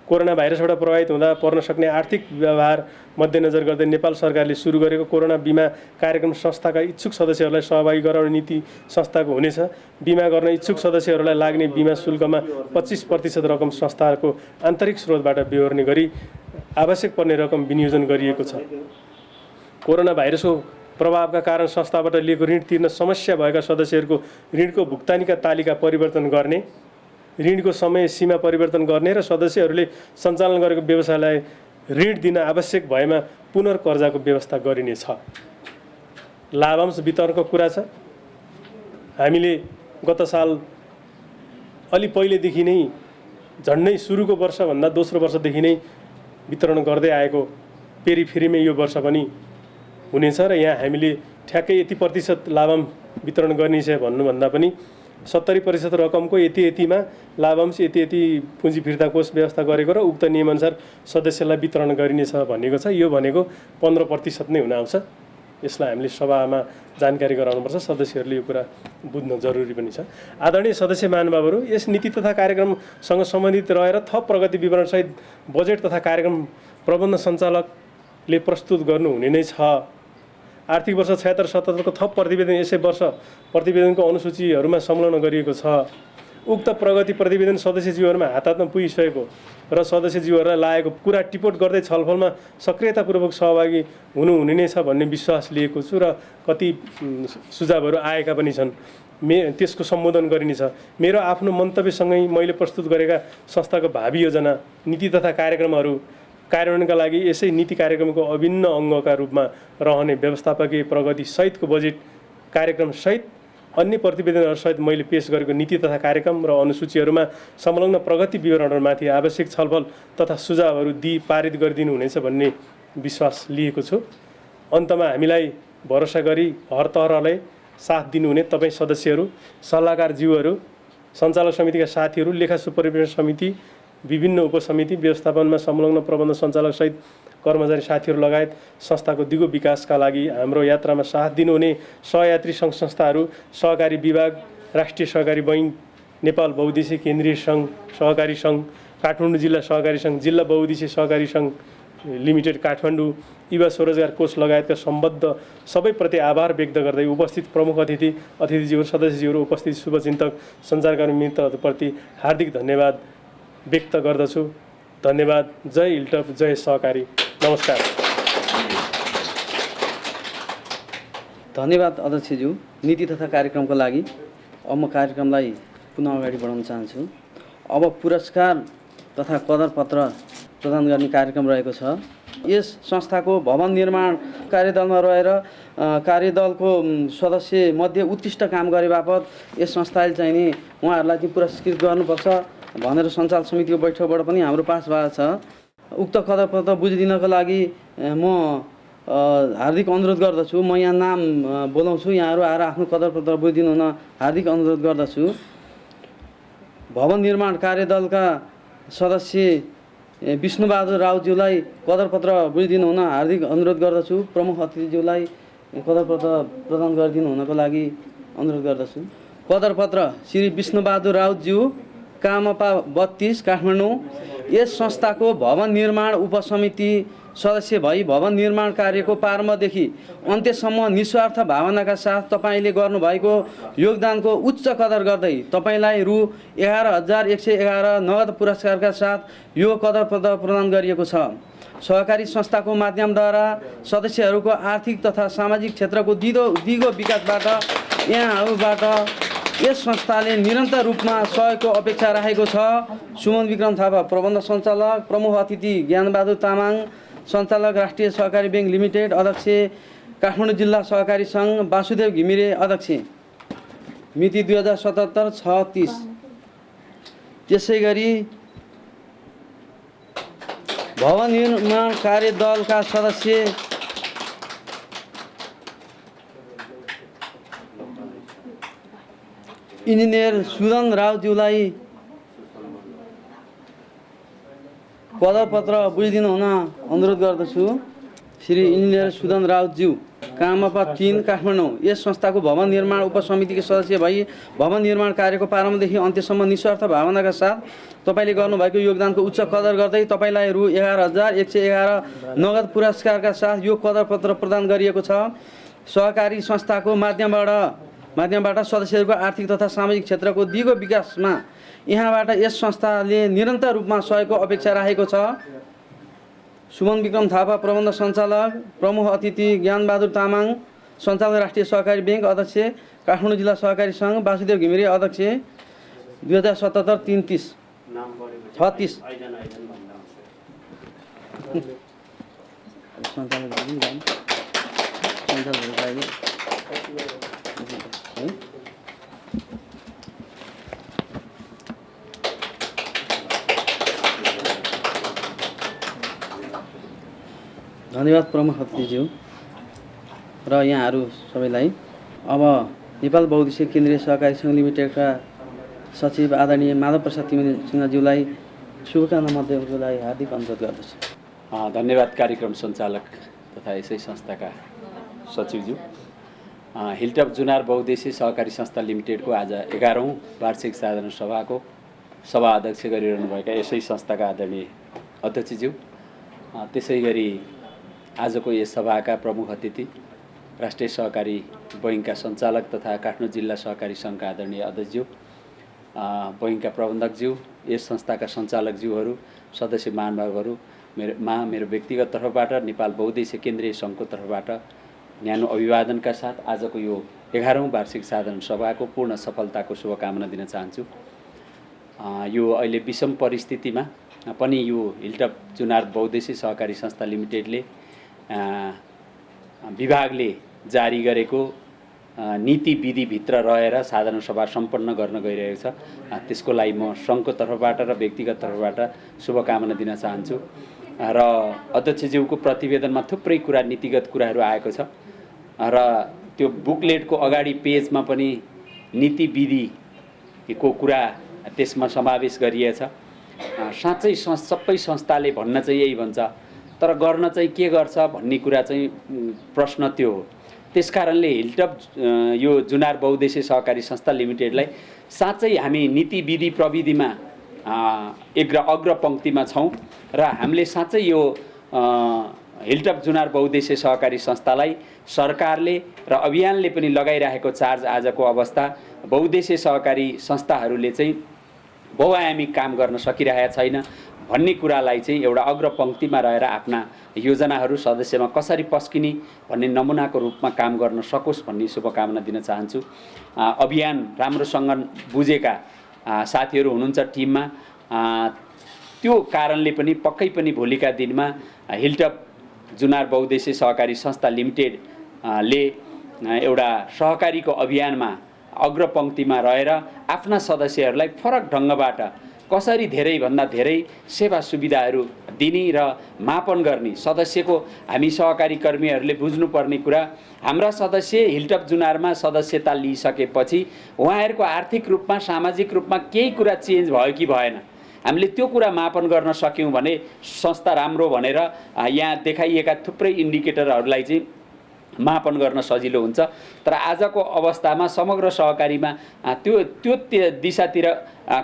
कोरोना भाइरसबाट प्रभावित हुँदा पर्न सक्ने आर्थिक व्यवहार मध्यनजर गर्दै नेपाल सरकारले सुरु गरेको कोरोना बिमा कार्यक्रम संस्थाका इच्छुक सदस्यहरूलाई सहभागी गराउने नीति संस्थाको हुनेछ। बिमा गर्न इच्छुक सदस्यहरूलाई लाग्ने बिमा शुल्कमा 25% रकम संस्थाको आन्तरिक स्रोतबाट बेहोर्ने गरी आवश्यक पर्ने रकम विनियोजन गरिएको छ। कोरोना भाइरसको प्रभावका कारण संस्थाबाट लिएको ऋण तिर्न समस्या भएका सदस्यहरूको ऋणको भुक्तानीका तालिका परिवर्तन गर्ने, ऋणको समय सीमा परिवर्तन गर्ने र सदस्यहरूले सञ्चालन गरेको व्यवसायलाई ऋण दिन आवश्यक भएमा पुनर्कर्जाको व्यवस्था गरिनेछ। लाभांश वितरणको कुरा छ। हामीले गत साल अलि पहिलेदेखि नै झन्डै सुरुको वर्षभन्दा दोस्रो वर्षदेखि नै वितरण गर्दै आएको फेरिमै यो वर्ष पनि हुनेछ र यहाँ हामीले ठ्याक्कै यति प्रतिशत लाभांश वितरण गर्नेछ भन्नुभन्दा पनि 70% रकमको यतिमा लाभांश यति पुँजी फिर्ता कोष व्यवस्था गरेको र उक्त नियमअनुसार सदस्यलाई वितरण गरिनेछ भनेको छ। यो भनेको 15% नै हुन आउँछ। यसलाई हामीले सभामा जानकारी गराउनुपर्छ। सदस्यहरूले यो कुरा बुझ्न जरुरी पनि छ। आदरणीय सदस्य महानुभावहरू, यस नीति तथा कार्यक्रमसँग सम्बन्धित रहेर थप प्रगति विवरणसहित बजेट तथा कार्यक्रम प्रबन्ध सञ्चालक ले प्रस्तुत गर्नुहुने नै छ। आर्थिक वर्ष 76-77 को थप प्रतिवेदन यसै वर्ष प्रतिवेदनको अनुसूचीहरूमा संलग्न गरिएको छ। उक्त प्रगति प्रतिवेदन सदस्यज्यूहरूमा हातमा पुगिसकेको र सदस्यज्यूहरूलाई लागेको कुरा टिपोट गर्दै छलफलमा सक्रियतापूर्वक सहभागी हुनुहुने नै छ भन्ने विश्वास लिएको छु र कति सुझावहरू आएका पनि छन्। त्यसको सम्बोधन गरिनेछ। मेरो आफ्नो मन्तव्यसँगै मैले प्रस्तुत गरेका संस्थाको भावी योजना, नीति तथा कार्यक्रमहरू कार्यान्वयनका लागि यसै नीति कार्यक्रमको अभिन्न अङ्गका रूपमा रहने व्यवस्थापकीय प्रगति सहितको बजेट कार्यक्रम सहित अन्य प्रतिवेदनहरूसहित मैले पेश गरेको नीति तथा कार्यक्रम र अनुसूचीहरूमा संलग्न प्रगति विवरणहरूमाथि आवश्यक छलफल तथा सुझावहरू पारित गरिदिनु हुनेछ भन्ने विश्वास लिएको छु। अन्तमा हामीलाई भरोसा गरी हर तहरलाई साथ दिनुहुने तपाईँ सदस्यहरू, सल्लाहकारज्यूहरू, सञ्चालक समितिका साथीहरू, लेखा सुपरिवेक्षण समिति, विभिन्न उपसमिति, व्यवस्थापनमा संलग्न प्रबन्ध सञ्चालक सहित कर्मचारी साथीहरू लगायत संस्थाको दिगो विकासका लागि हाम्रो यात्रामा साथ दिनुहुने सहयात्री सङ्घ संस्थाहरू, सहकारी विभाग, राष्ट्रिय सहकारी बैङ्क, नेपाल बहुउद्देश्य केन्द्रीय सङ्घ, सहकारी सङ्घ, काठमाडौँ जिल्ला सहकारी सङ्घ, जिल्ला बहुउद्देश्य सहकारी सङ्घ लिमिटेड काठमाडौँ, युवा स्वरोजगार कोष लगायतका सम्बद्ध सबैप्रति आभार व्यक्त गर्दै उपस्थित प्रमुख अतिथिज्यूहरू, सदस्यज्यूहरू, उपस्थित शुभचिन्तक, सञ्चारकर्मी मित्रहरूप्रति हार्दिक धन्यवाद व्यक्त गर्दछु। धन्यवाद। जय हिल्टप, जय सहकारी। नमस्कार। धन्यवाद अध्यक्षज्यू नीति तथा कार्यक्रमको लागि। अब म कार्यक्रमलाई पुनः अगाडि बढाउन चाहन्छु। अब पुरस्कार तथा कदर पत्र प्रदान गर्ने कार्यक्रम रहेको छ। यस संस्थाको भवन निर्माण कार्यदलमा रहेर कार्यदलको सदस्य मध्ये उत्कृष्ट काम गरे बापत यस संस्थाले चाहिँ नि उहाँहरूलाई चाहिँ पुरस्कृत गर्नुपर्छ भनेर सञ्चालक समितिको बैठकबाट पनि हाम्रो पास भएको छ। उक्त कदर पत्र बुझिदिनको लागि म हार्दिक अनुरोध गर्दछु। म यहाँ नाम बोलाउँछु, यहाँहरू आएर आफ्नो कदर पत्र बुझिदिनु हुन हार्दिक अनुरोध गर्दछु। भवन निर्माण कार्यदलका सदस्य विष्णुबहादुर राउतज्यूलाई कदर पत्र बुझिदिनु हुन हार्दिक अनुरोध गर्दछु। प्रमुख अतिथिज्यूलाई कदर पत्र प्रदान गरिदिनु हुनको लागि अनुरोध गर्दछु। कदर पत्र श्री विष्णुबहादुर राउतज्यू, कामपा 32 काठमाडौँ। यस संस्थाको भवन निर्माण उपसमिति सदस्य भई भवन निर्माण कार्यको प्रारम्भदेखि अन्त्यसम्म निस्वार्थ भावनाका साथ तपाईँले गर्नुभएको योगदानको उच्च कदर गर्दै तपाईँलाई रु 11,111 नगद पुरस्कारका साथ यो कदर पत्र प्रदान गरिएको छ। सहकारी संस्थाको माध्यमद्वारा सदस्यहरूको आर्थिक तथा सामाजिक क्षेत्रको दिगो विकासबाट यहाँहरूबाट यस संस्थाले निरन्तर रूपमा सहयोगको अपेक्षा राखेको छ। सुमन विक्रम थापा, प्रबन्ध सञ्चालक। प्रमुख अतिथि ज्ञानबहादुर तामाङ, सञ्चालक राष्ट्रिय सहकारी ब्याङ्क लिमिटेड अध्यक्ष, काठमाडौँ जिल्ला सहकारी सङ्घ। वासुदेव घिमिरे अध्यक्ष। मिति 2077-6-30। त्यसै गरी भवन निर्माण कार्यदलका सदस्य इन्जिनियर सुदन राउज्यूलाई कदर पत्र बुझिदिनु हुन अनुरोध गर्दछु। श्री इन्जिनियर सुदन राउतज्यू, कामपा 3 काठमाडौँ। यस संस्थाको भवन निर्माण उपसमितिको सदस्य भई भवन निर्माण कार्यको प्रारम्भदेखि अन्त्यसम्म निस्वार्थ भावनाका साथ तपाईँले गर्नुभएको योगदानको उच्च कदर गर्दै तपाईँलाई रु 11,111 नगद पुरस्कारका साथ यो कदर पत्र प्रदान गरिएको छ। सहकारी संस्थाको माध्यमबाट सदस्यहरूको आर्थिक तथा सामाजिक क्षेत्रको दिगो विकासमा यहाँबाट यस संस्थाले निरन्तर रूपमा सहयोगको अपेक्षा राखेको छ। सुमन विक्रम थापा, प्रबन्ध सञ्चालक। प्रमुख अतिथि ज्ञानबहादुर तामाङ, सञ्चालक राष्ट्रिय सहकारी ब्याङ्क अध्यक्ष, काठमाडौँ जिल्ला सहकारी सङ्घ। वासुदेव घिमिरे अध्यक्ष। 2077-3-30 36। धन्यवाद प्रमुख अतिथिज्यू र यहाँहरू सबैलाई। अब नेपाल बहुउद्देश्य केन्द्रीय सहकारी सङ्घ लिमिटेडका सचिव आदरणीय माधव प्रसाद तिमिल सिंहज्यूलाई शुभकामना मध्येको लागि हार्दिक अनुरोध गर्दछु। धन्यवाद कार्यक्रम सञ्चालक तथा यसै संस्थाका सचिवज्यू। हिल्टप जुनार बहुउद्देश्य सहकारी संस्था लिमिटेडको आज 11औं वार्षिक साधारण सभाको सभा अध्यक्ष गरिरहनुभएका यसै संस्थाका आदरणीय अध्यक्षज्यू, त्यसै गरी आजको यस सभाका प्रमुख अतिथि राष्ट्रिय सहकारी बैङ्कका सञ्चालक तथा काठमाडौँ जिल्ला सहकारी सङ्घका आदरणीय अध्यक्षज्यू, बैङ्कका प्रबन्धकज्यू, यस संस्थाका सञ्चालकज्यूहरू, सदस्य महानुभावहरू, मेरो व्यक्तिगत तर्फबाट नेपाल बहुद्देश्य केन्द्रीय सङ्घको तर्फबाट न्यानो अभिवादनका साथ आजको यो 11औं वार्षिक साधारण सभाको पूर्ण सफलताको शुभकामना दिन चाहन्छु। यो अहिले विषम परिस्थितिमा पनि यो हिलटप जुनार बहुद्देश्य सहकारी संस्था लिमिटेडले विभागले जारी गरेको नीति विधिभित्र रहेर साधारण सभा सम्पन्न गर्न गइरहेको छ। त्यसको लागि म सङ्घको तर्फबाट र व्यक्तिगत तर्फबाट शुभकामना दिन चाहन्छु। र अध्यक्षज्यूको प्रतिवेदनमा थुप्रै कुरा नीतिगत कुराहरू आएको छ र त्यो बुकलेटको अगाडि पेजमा पनि नीति विधिको कुरा त्यसमा समावेश गरिएछ। साँच्चै सबै संस्थाले भन्न चाहिँ यही भन्छ, तर गर्न चाहिँ के गर्छ भन्ने कुरा चाहिँ प्रश्न त्यो हो। त्यसकारणले हिलटप यो जुनार बहुद्देश्य सहकारी संस्था लिमिटेडलाई साँच्चै हामी नीति विधि प्रविधिमा अग्रपङ्क्तिमा छौँ र हामीले साँच्चै यो हिलटप जुनार बहुद्देश्य सहकारी संस्थालाई सरकारले र अभियानले पनि लगाइरहेको चार्ज आजको अवस्था बहुद्देश्य सहकारी संस्थाहरूले चाहिँ बहुआयामिक काम गर्न सकिरहेका छैन भन्ने कुरालाई चाहिँ एउटा अग्रपङ्क्तिमा रहेर आफ्ना योजनाहरू सदस्यमा कसरी पस्किने भन्ने नमुनाको रूपमा काम गर्न सकोस् भन्ने शुभकामना दिन चाहन्छु। अभियान राम्रोसँग बुझेका साथीहरू हुनुहुन्छ टिममा, त्यो कारणले पनि पक्कै पनि भोलिका दिनमा हिलटप जुनार बहुद्देश्य सहकारी संस्था लिमिटेडले एउटा सहकारीको अभियानमा अग्रपङ्क्तिमा रहेर आफ्ना सदस्यहरूलाई फरक ढङ्गबाट कसरी धेरैभन्दा धेरै सेवा सुविधाहरू दिने र मापन गर्ने सदस्यको हामी सहकारी कर्मीहरूले बुझ्नुपर्ने कुरा, हाम्रा सदस्य हिलटप जुनारमा सदस्यता लिइसकेपछि उहाँहरूको आर्थिक रूपमा सामाजिक रूपमा केही कुरा चेन्ज भयो कि भएन, हामीले त्यो कुरा मापन गर्न सक्यौँ भने संस्था राम्रो भनेर यहाँ देखाइएका थुप्रै इन्डिकेटरहरूलाई चाहिँ मापन गर्न सजिलो हुन्छ। तर आजको अवस्थामा समग्र सहकारीमा त्यो दिशातिर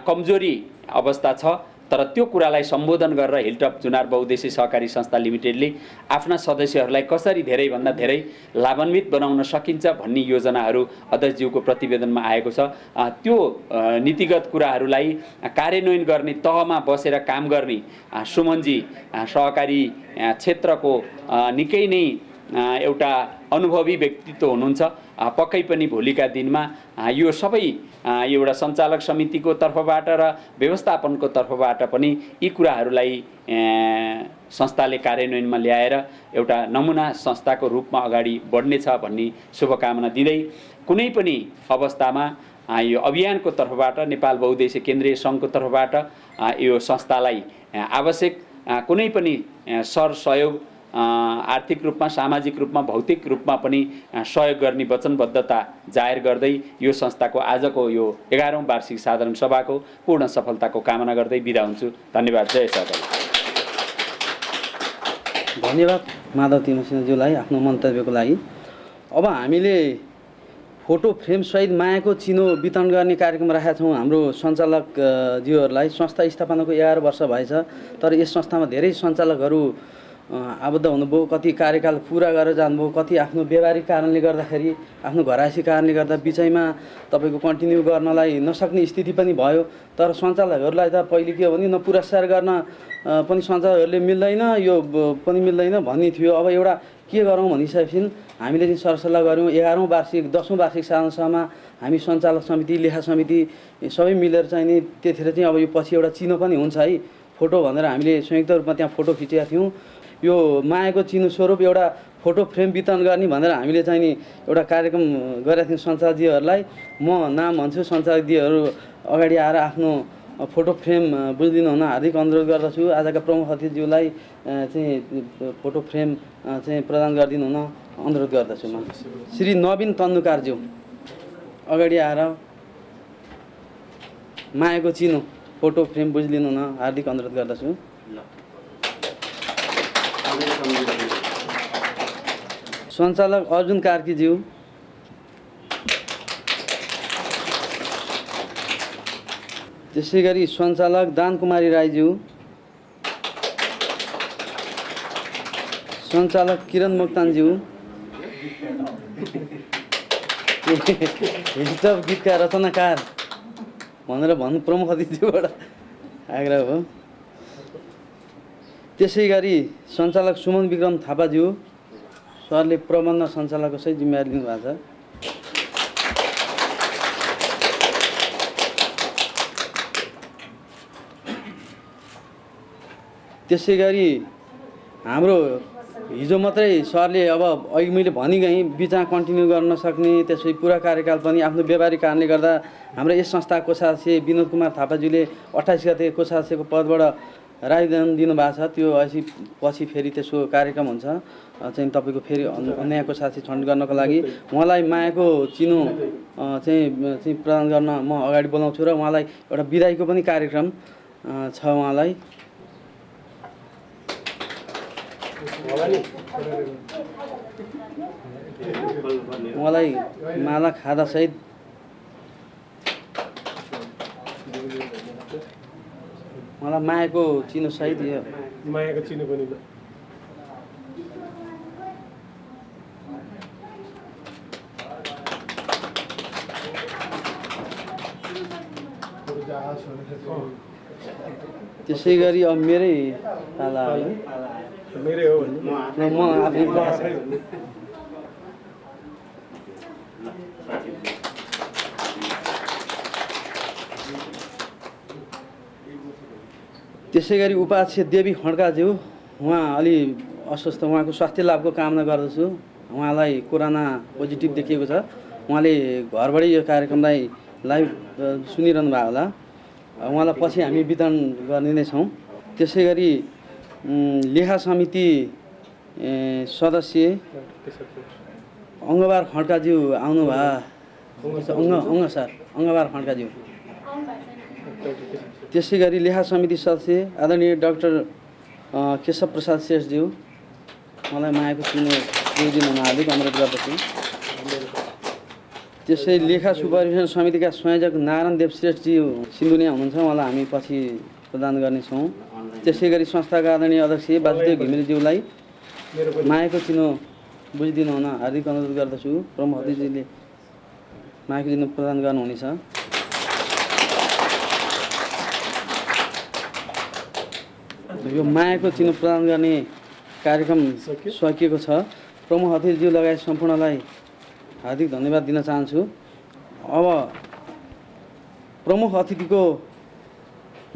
कमजोरी अवस्था छ। तर त्यो कुरालाई सम्बोधन गरेर हिलटप जुनार बहुद्देश्य सहकारी संस्था लिमिटेडले आफ्ना सदस्यहरूलाई कसरी धेरैभन्दा धेरै लाभान्वित बनाउन सकिन्छ भन्ने योजनाहरू अध्यक्षज्यूको प्रतिवेदनमा आएको छ। त्यो नीतिगत कुराहरूलाई कार्यान्वयन गर्ने तहमा बसेर काम गर्ने सुमनजी सहकारी क्षेत्रको निकै नै एउटा अनुभवी व्यक्तित्व हुनुहुन्छ। पक्कै पनि भोलिका दिनमा यो सबै एउटा सञ्चालक समितिको तर्फबाट र व्यवस्थापनको तर्फबाट पनि यी कुराहरूलाई संस्थाले कार्यान्वयनमा ल्याएर एउटा नमुना संस्थाको रूपमा अगाडि बढ्नेछ भन्ने शुभकामना दिँदै कुनै पनि अवस्थामा यो अभियानको तर्फबाट नेपाल बहुद्देश्य केन्द्रीय सङ्घको तर्फबाट यो संस्थालाई आवश्यक कुनै पनि सहयोग आर्थिक रूपमा सामाजिक रूपमा भौतिक रूपमा पनि सहयोग गर्ने वचनबद्धता जाहेर गर्दै यो संस्थाको आजको यो 11औं वार्षिक साधारण सभाको पूर्ण सफलताको कामना गर्दै बिदा हुन्छु। धन्यवाद। जय सहकारी। धन्यवाद माधव तिमसिंहज्यूलाई आफ्नो मन्तव्यको लागि। अब हामीले फोटो फ्रेम सहित मायाको चिनो वितरण गर्ने कार्यक्रम राखेका छौँ। हाम्रो सञ्चालक ज्यूहरूलाई संस्था स्थापनाको 11 वर्ष भएछ, तर यस संस्थामा धेरै सञ्चालकहरू आबद्ध हुनुभयो, कति कार्यकाल पुरा गरेर जानुभयो, कति आफ्नो व्यवहारिक कारणले गर्दाखेरि आफ्नो घरायसी कारणले गर्दा बिचैमा तपाईँको कन्टिन्यू गर्नलाई नसक्ने स्थिति पनि भयो। तर सञ्चालकहरूलाई त पहिले के हो भने न पुरस्कार गर्न पनि सञ्चालकहरूले मिल्दैन, यो पनि मिल्दैन भन्ने थियो। अब एउटा के गरौँ भनिसकेपछि हामीले चाहिँ सरसल्लाह गऱ्यौँ। 11औं वार्षिक 10औं वार्षिक साधारण सभामा हामी सञ्चालक समिति लेखा समिति सबै मिलेर चाहिँ नि त्यतिखेर चाहिँ अब यो पछि एउटा चिनो पनि हुन्छ है फोटो भनेर हामीले संयुक्त रूपमा त्यहाँ फोटो खिचेका थियौँ। यो मायाको चिनो स्वरूप एउटा फोटो फ्रेम वितरण गर्ने भनेर हामीले चाहिँ नि एउटा कार्यक्रम गरेका थियौँ सञ्चालकज्यूहरूलाई। म नाम भन्छु, सञ्चालकज्यूहरू अगाडि आएर आफ्नो फोटो फ्रेम बुझिदिनु हुन हार्दिक अनुरोध गर्दछु। आजका प्रमुख अतिथिज्यूलाई चाहिँ फोटो फ्रेम चाहिँ प्रदान गरिदिनु हुन अनुरोध गर्दछु। म श्री नवीन तन्नुकारज्यू अगाडि आएर मायाको चिनो फोटो फ्रेम बुझिदिनु हुन हार्दिक अनुरोध गर्दछु। सञ्चालक अर्जुन कार्कीज्यू, त्यसै गरी सञ्चालक दानकुमारी राईज्यू, सञ्चालक किरण मोक्तानज्यू, हिल्टअप गीतका रचनाकार भनेर भन्नु प्रमुख अतिथिबाट आग्रह हो। त्यसै गरी सञ्चालक सुमन विक्रम थापाज्यू, सरले प्रबन्ध सञ्चालकको सही जिम्मेवारी लिनुभएको छ। त्यसै गरी हाम्रो हिजो मात्रै सरले अब अघि मैले भनिगएँ बिचमा कन्टिन्यू गर्न नसक्ने, त्यसपछि पुरा कार्यकाल पनि आफ्नो व्यावहारिक कारणले गर्दा हाम्रो यस संस्था कोषाध्यक्ष विनोद कुमार थापाज्यूले 28 गते कोषाध्यक्षको पदबाट राजीनामा दिनुभएको छ। त्यो पछि फेरि त्यसको कार्यक्रम हुन्छ चाहिँ तपाईँको फेरि नयाँ कोषाध्यक्ष छनौट गर्नको लागि उहाँलाई मायाको चिनो चाहिँ प्रदान गर्न म अगाडि बोलाउँछु र उहाँलाई एउटा बिदाईको पनि कार्यक्रम छ। उहाँलाई माला खादा सहित उहाँलाई मायाको चिनो सहित यो मायाको चिनो पनि त्यसै गरी अब मेरै पाला हो, मेरै हो र म आफै त्यसै गरी उपाध्यक्ष देवी खड्काज्यू, उहाँ अलि अस्वस्थ, उहाँको स्वास्थ्य लाभको कामना गर्दछु। उहाँलाई कोरोना पोजिटिभ देखिएको छ। उहाँले घरबाटै यो कार्यक्रमलाई लाइभ सुनिरहनु भएको होला। उहाँलाई पछि हामी वितरण गर्ने नै छौँ। त्यसै गरी लेखा समिति सदस्य अङ्गबार खड्काज्यू आउनुभयो, अङ्गबार खड्काज्यू। त्यसै गरी लेखा समिति सदस्य आदरणीय डाक्टर केशव प्रसाद शेषज्यू, मलाई मायाको चिनो दिनु हार्दिक अनुरोध गर्दछु। त्यसै लेखा सुपरभिजन समितिका संयोजक नारायण देव श्रेष्ठजी सिन्धुनिया हुनुहुन्छ, उहाँलाई हामी पछि प्रदान गर्नेछौँ। त्यसै गरी संस्थाका आदरणीय अध्यक्ष वासुदेव घिमिरेज्यूलाई मायाको चिनो बुझिदिनु हुन हार्दिक अनुरोध गर्दछु। प्रमुख अतिथिले मायाको चिनो प्रदान गर्नुहुनेछ। यो मायाको चिनो प्रदान गर्ने कार्यक्रम सकिएको छ। प्रमुख अतिथिज्यू लगायत सम्पूर्णलाई हार्दिक धन्यवाद दिन चाहन्छु। अब प्रमुख अतिथिको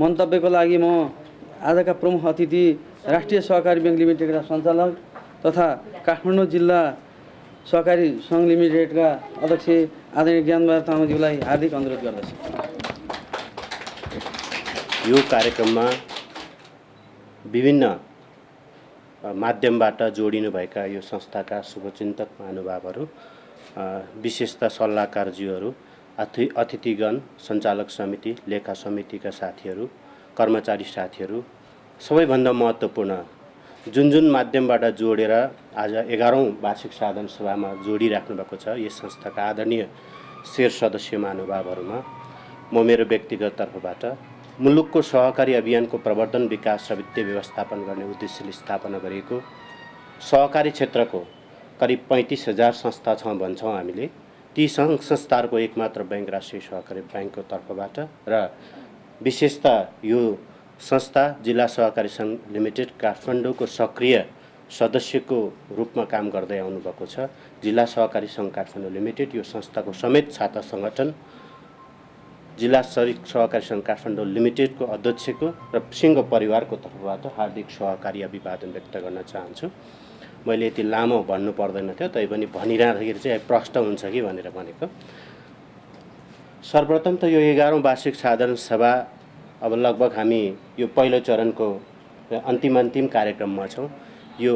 मन्तव्यको लागि म आजका प्रमुख अतिथि राष्ट्रिय सहकारी ब्याङ्क लिमिटेडका सञ्चालक तथा काठमाडौँ जिल्ला सहकारी सङ्घ लिमिटेडका अध्यक्ष आदरणीय ज्ञानबहादुर तामाङज्यूलाई हार्दिक अनुरोध गर्दछु। यो कार्यक्रममा विभिन्न माध्यमबाट जोडिनुभएका यो संस्थाका शुभचिन्तक महानुभावहरू, विशेषतः सल्लाहकारज्यूहरू, अतिथिगण, सञ्चालक समिति, लेखा समितिका साथीहरू, कर्मचारी साथीहरू, सबैभन्दा महत्त्वपूर्ण जुन माध्यमबाट जोडेर आज 11औं वार्षिक साधारण सभामा जोडिराख्नु भएको छ यस संस्थाका आदरणीय शेर सदस्य महानुभावहरूमा म मेरो व्यक्तिगत तर्फबाट मुलुकको सहकारी अभियानको प्रवर्धन, विकास र वित्तीय व्यवस्थापन गर्ने उद्देश्यले स्थापना गरिएको सहकारी क्षेत्रको करिब 35,000 संस्था छ भन्छौँ हामीले। ती सङ्घ संस्थाहरूको एकमात्र ब्याङ्क राष्ट्रिय सहकारी ब्याङ्कको तर्फबाट र विशेषतः यो संस्था जिल्ला सहकारी सङ्घ लिमिटेड काठमाडौँको सक्रिय सदस्यको रूपमा काम गर्दै आउनुभएको छ। जिल्ला सहकारी सङ्घ काठमाडौँ लिमिटेड यो संस्थाको समेत छाता सङ्गठन जिल्ला सहकारी सङ्घ काठमाडौँ लिमिटेडको अध्यक्षको र सिंह परिवारको तर्फबाट हार्दिक सहकारी अभिवादन व्यक्त गर्न चाहन्छु। मैले यति लामो भन्नु पर्दैन थियो, तैपनि भनिरहँदाखेरि चाहिँ प्रष्ट हुन्छ कि भनेर भनेको। सर्वप्रथम त यो 11औं वार्षिक साधारण सभा अब लगभग हामी यो पहिलो चरणको अन्तिम कार्यक्रममा छौँ। यो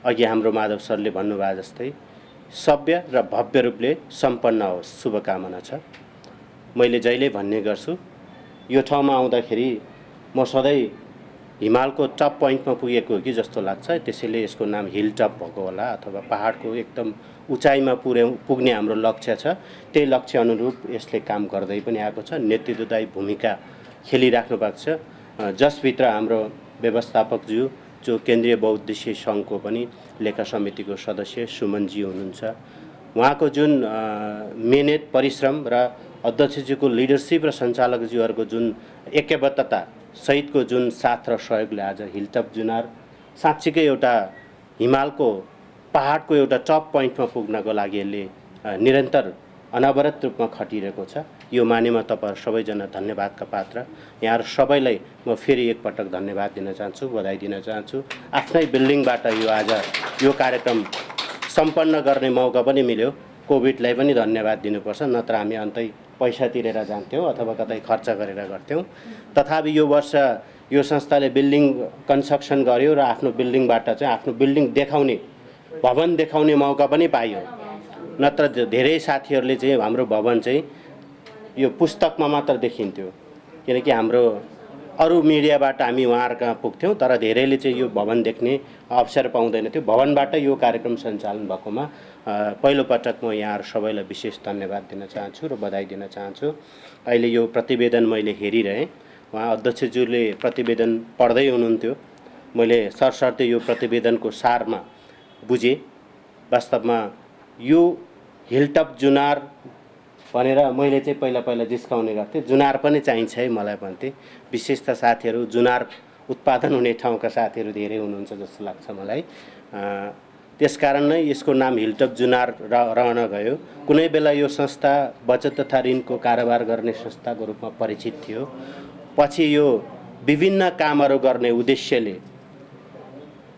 अघि हाम्रो माधव सरले भन्नुभयो जस्तै सभ्य र भव्य रूपले सम्पन्न होस्, शुभकामना छ। मैले जहिले भन्ने गर्छु यो ठाउँमा आउँदाखेरि म सधैँ हिमालको टप पोइन्टमा पुगेको हो कि जस्तो लाग्छ। त्यसैले यसको नाम हिल टप भएको होला अथवा पहाडको एकदम उचाइमा पुग्ने हाम्रो लक्ष्य छ। त्यही लक्ष्य अनुरूप यसले काम गर्दै पनि आएको छ, नेतृत्वदायी भूमिका खेलिराख्नु भएको छ। जसभित्र हाम्रो व्यवस्थापकज्यू, जो केन्द्रीय बहुउद्देश्यीय सङ्घको पनि लेखा समितिको सदस्य सुमनजी हुनुहुन्छ। उहाँको जुन मेहनत परिश्रम र अध्यक्षज्यूको लिडरसिप र सञ्चालकज्यूहरूको जुन एकबद्धता सहितको जुन साथ र सहयोगले आज हिलटप जुनार साँच्चीकै एउटा हिमालको पहाडको एउटा टप पोइन्टमा पुग्नको लागि यसले निरन्तर अनवरत रूपमा खटिरहेको छ। यो मानेमा तपाईहरु सबैजना धन्यवादका पात्र। यहाँहरु सबैलाई म फेरि एकपटक धन्यवाद दिन चाहन्छु, बधाई दिन चाहन्छु। आफ्नै बिल्डिङबाट यो आज यो कार्यक्रम सम्पन्न गर्ने मौका पनि मिल्यो। कोभिडलाई पनि धन्यवाद दिनुपर्छ, नत्र हामी अन्तै पैसा तिरेर जान्थ्यौँ अथवा कतै खर्च गरेर गर्थ्यौँ। तथापि यो वर्ष यो संस्थाले बिल्डिङ कन्स्ट्रक्सन गर्यो र आफ्नो बिल्डिङबाट चाहिँ आफ्नो बिल्डिङ देखाउने, भवन देखाउने मौका पनि पाइयो। नत्र धेरै साथीहरूले चाहिँ हाम्रो भवन चाहिँ यो पुस्तकमा मात्र देखिन्थ्यो, किनकि हाम्रो अरू मिडियाबाट हामी उहाँहरु कहाँ पुग्थ्यौँ, तर धेरैले चाहिँ यो भवन देख्ने अवसर पाउँदैनथ्यो। भवनबाट यो कार्यक्रम सञ्चालन भएकोमा पहिलो पटक म यहाँहरु सबैलाई विशेष धन्यवाद दिन चाहन्छु र बधाई दिन चाहन्छु। अहिले यो प्रतिवेदन मैले हेरिरहेँ, उहाँ अध्यक्षज्यूले प्रतिवेदन पढ्दै हुनुहुन्थ्यो। मैले सरसर्ती यो प्रतिवेदनको सारमा बुझेँ। वास्तवमा यो हिलटप जुनार भनेर मैले चाहिँ पहिला जिस्काउने गर्थेँ, जुनार पनि चाहिन्छ है मलाई भन्थे। विशेष त साथीहरू जुनार उत्पादन हुने ठाउँका साथीहरू धेरै हुनुहुन्छ जस्तो लाग्छ मलाई। त्यसकारण नै यसको नाम हिलटप जुनार रहन गयो। कुनै बेला यो संस्था बचत तथा ऋणको कारोबार गर्ने संस्थाको रूपमा परिचित थियो। पछि यो विभिन्न कामहरू गर्ने उद्देश्यले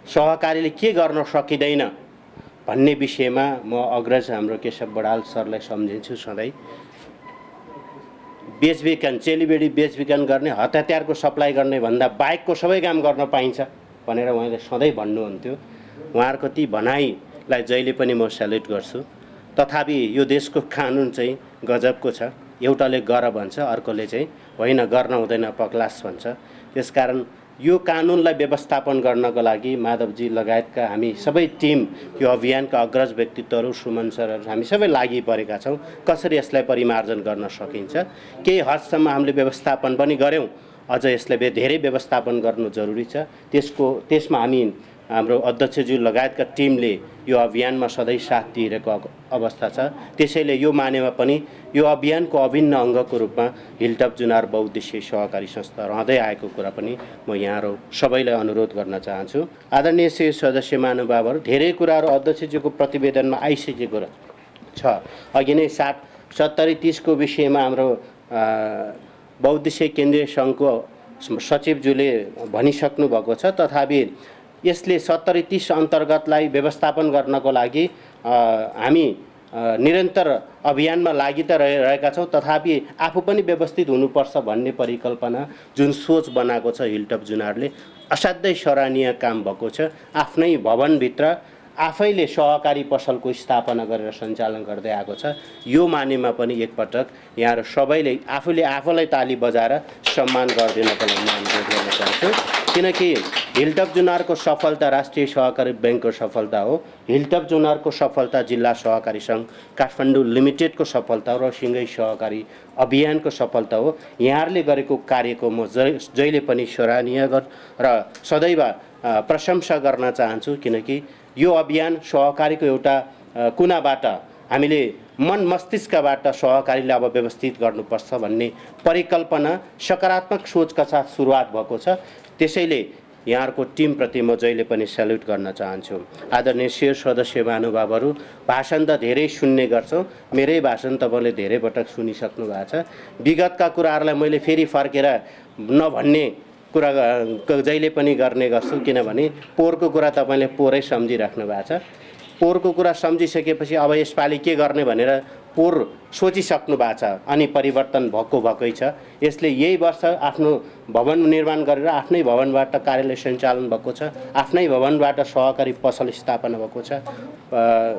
सहकारीले के गर्न सकिँदैन भन्ने विषयमा म अग्रज हाम्रो केशव बडाल सरलाई सम्झिन्छु सधैँ। बेचबिखन, चेलीबेडी बेचबिखन गर्ने, हतियारको सप्लाई गर्ने भन्दा बाहेकको सबै काम गर्न पाइन्छ भनेर उहाँले सधैँ भन्नुहुन्थ्यो। उहाँहरूको ती भनाइलाई जहिले पनि म सेल्युट गर्छु। तथापि यो देशको कानुन चाहिँ गजबको छ। एउटाले गर भन्छ, अर्कोले चाहिँ होइन गर्न हुँदैन पक्लास भन्छ। त्यसकारण यो कानुनलाई व्यवस्थापन गर्नको लागि माधवजी लगायतका हामी सबै टिम, यो अभियानका अग्रज व्यक्तित्वहरू, सुमन सरहरू, हामी सबै लागि परेका छौँ। कसरी यसलाई परिमार्जन गर्न सकिन्छ, केही हदसम्म हामीले व्यवस्थापन पनि गऱ्यौँ, अझ यसलाई धेरै व्यवस्थापन गर्नु जरुरी छ। त्यसमा हामी हाम्रो अध्यक्षज्यू लगायतका टिमले यो अभियानमा सधैँ साथ दिइरहेको अवस्था छ। त्यसैले यो मानेमा पनि यो अभियानको अभिन्न अङ्गको रूपमा हिलटप जुनार बहुउद्देश्यीय सहकारी संस्था रहँदै आएको कुरा पनि म यहाँहरू सबैलाई अनुरोध गर्न चाहन्छु। आदरणीय सदस्य महानुभावहरू, धेरै कुराहरू अध्यक्षज्यूको प्रतिवेदनमा आइसकेको छ। अघि नै 70-30 को विषयमा हाम्रो बहुउद्देश्यीय केन्द्रीय सङ्घको सचिवज्यूले भनिसक्नु भएको छ। तथापि यसले 70-30 अन्तर्गतलाई व्यवस्थापन गर्नको लागि हामी निरन्तर अभियानमा लागि त रहेका छौँ। तथापि आफू पनि व्यवस्थित हुनुपर्छ भन्ने परिकल्पना, जुन सोच बनाएको छ हिलटप जुनारले, असाध्यै सराहनीय काम भएको छ। आफ्नै भवनभित्र आफैले सहकारी पसलको स्थापना गरेर सञ्चालन गर्दै आएको छ। यो मानेमा पनि एकपटक यहाँहरू सबैले आफूलाई ताली बजाएर सम्मान गरिदिनको लागि म अनुरोध गर्न चाहन्छु। किनकि हिलटप जुनारको सफलता राष्ट्रिय सहकारी ब्याङ्कको सफलता हो, हिलटप जुनारको सफलता जिल्ला सहकारी सङ्घ काठमाडौँ लिमिटेडको सफलता हो र सिँगै सहकारी अभियानको सफलता हो। यहाँहरूले गरेको कार्यको म जहिले पनि सराहनीय र सदैव प्रशंसा गर्न चाहन्छु। किनकि यो अभियान सहकारीको एउटा कुनाबाट हामीले मन मस्तिष्कबाट सहकारीलाई अब व्यवस्थित गर्नुपर्छ भन्ने परिकल्पना, सकारात्मक सोचका साथ सुरुवात भएको छ। त्यसैले यहाँहरूको टिमप्रति म जहिले पनि सेल्युट गर्न चाहन्छु। आदरणीय सदस्य महानुभावहरू, भाषण त धेरै सुन्ने गर्छौँ। मेरै भाषण तपाईँले धेरै पटक सुनिसक्नु भएको छ। विगतका कुराहरूलाई मैले फेरि फर्केर नभन्ने कुरा जहिले पनि गर्ने गर्छु, किनभने पोहोरको कुरा तपाईँले पोहोरै सम्झिराख्नु भएको छ। पोहोरको कुरा सम्झिसकेपछि अब यसपालि के गर्ने भनेर पोहोर सोचिसक्नु भएको छ, अनि परिवर्तन भएकै छ। यसले यही वर्ष आफ्नो भवन निर्माण गरेर आफ्नै भवनबाट कार्यालय सञ्चालन भएको छ, आफ्नै भवनबाट सहकारी पसल स्थापना भएको छ।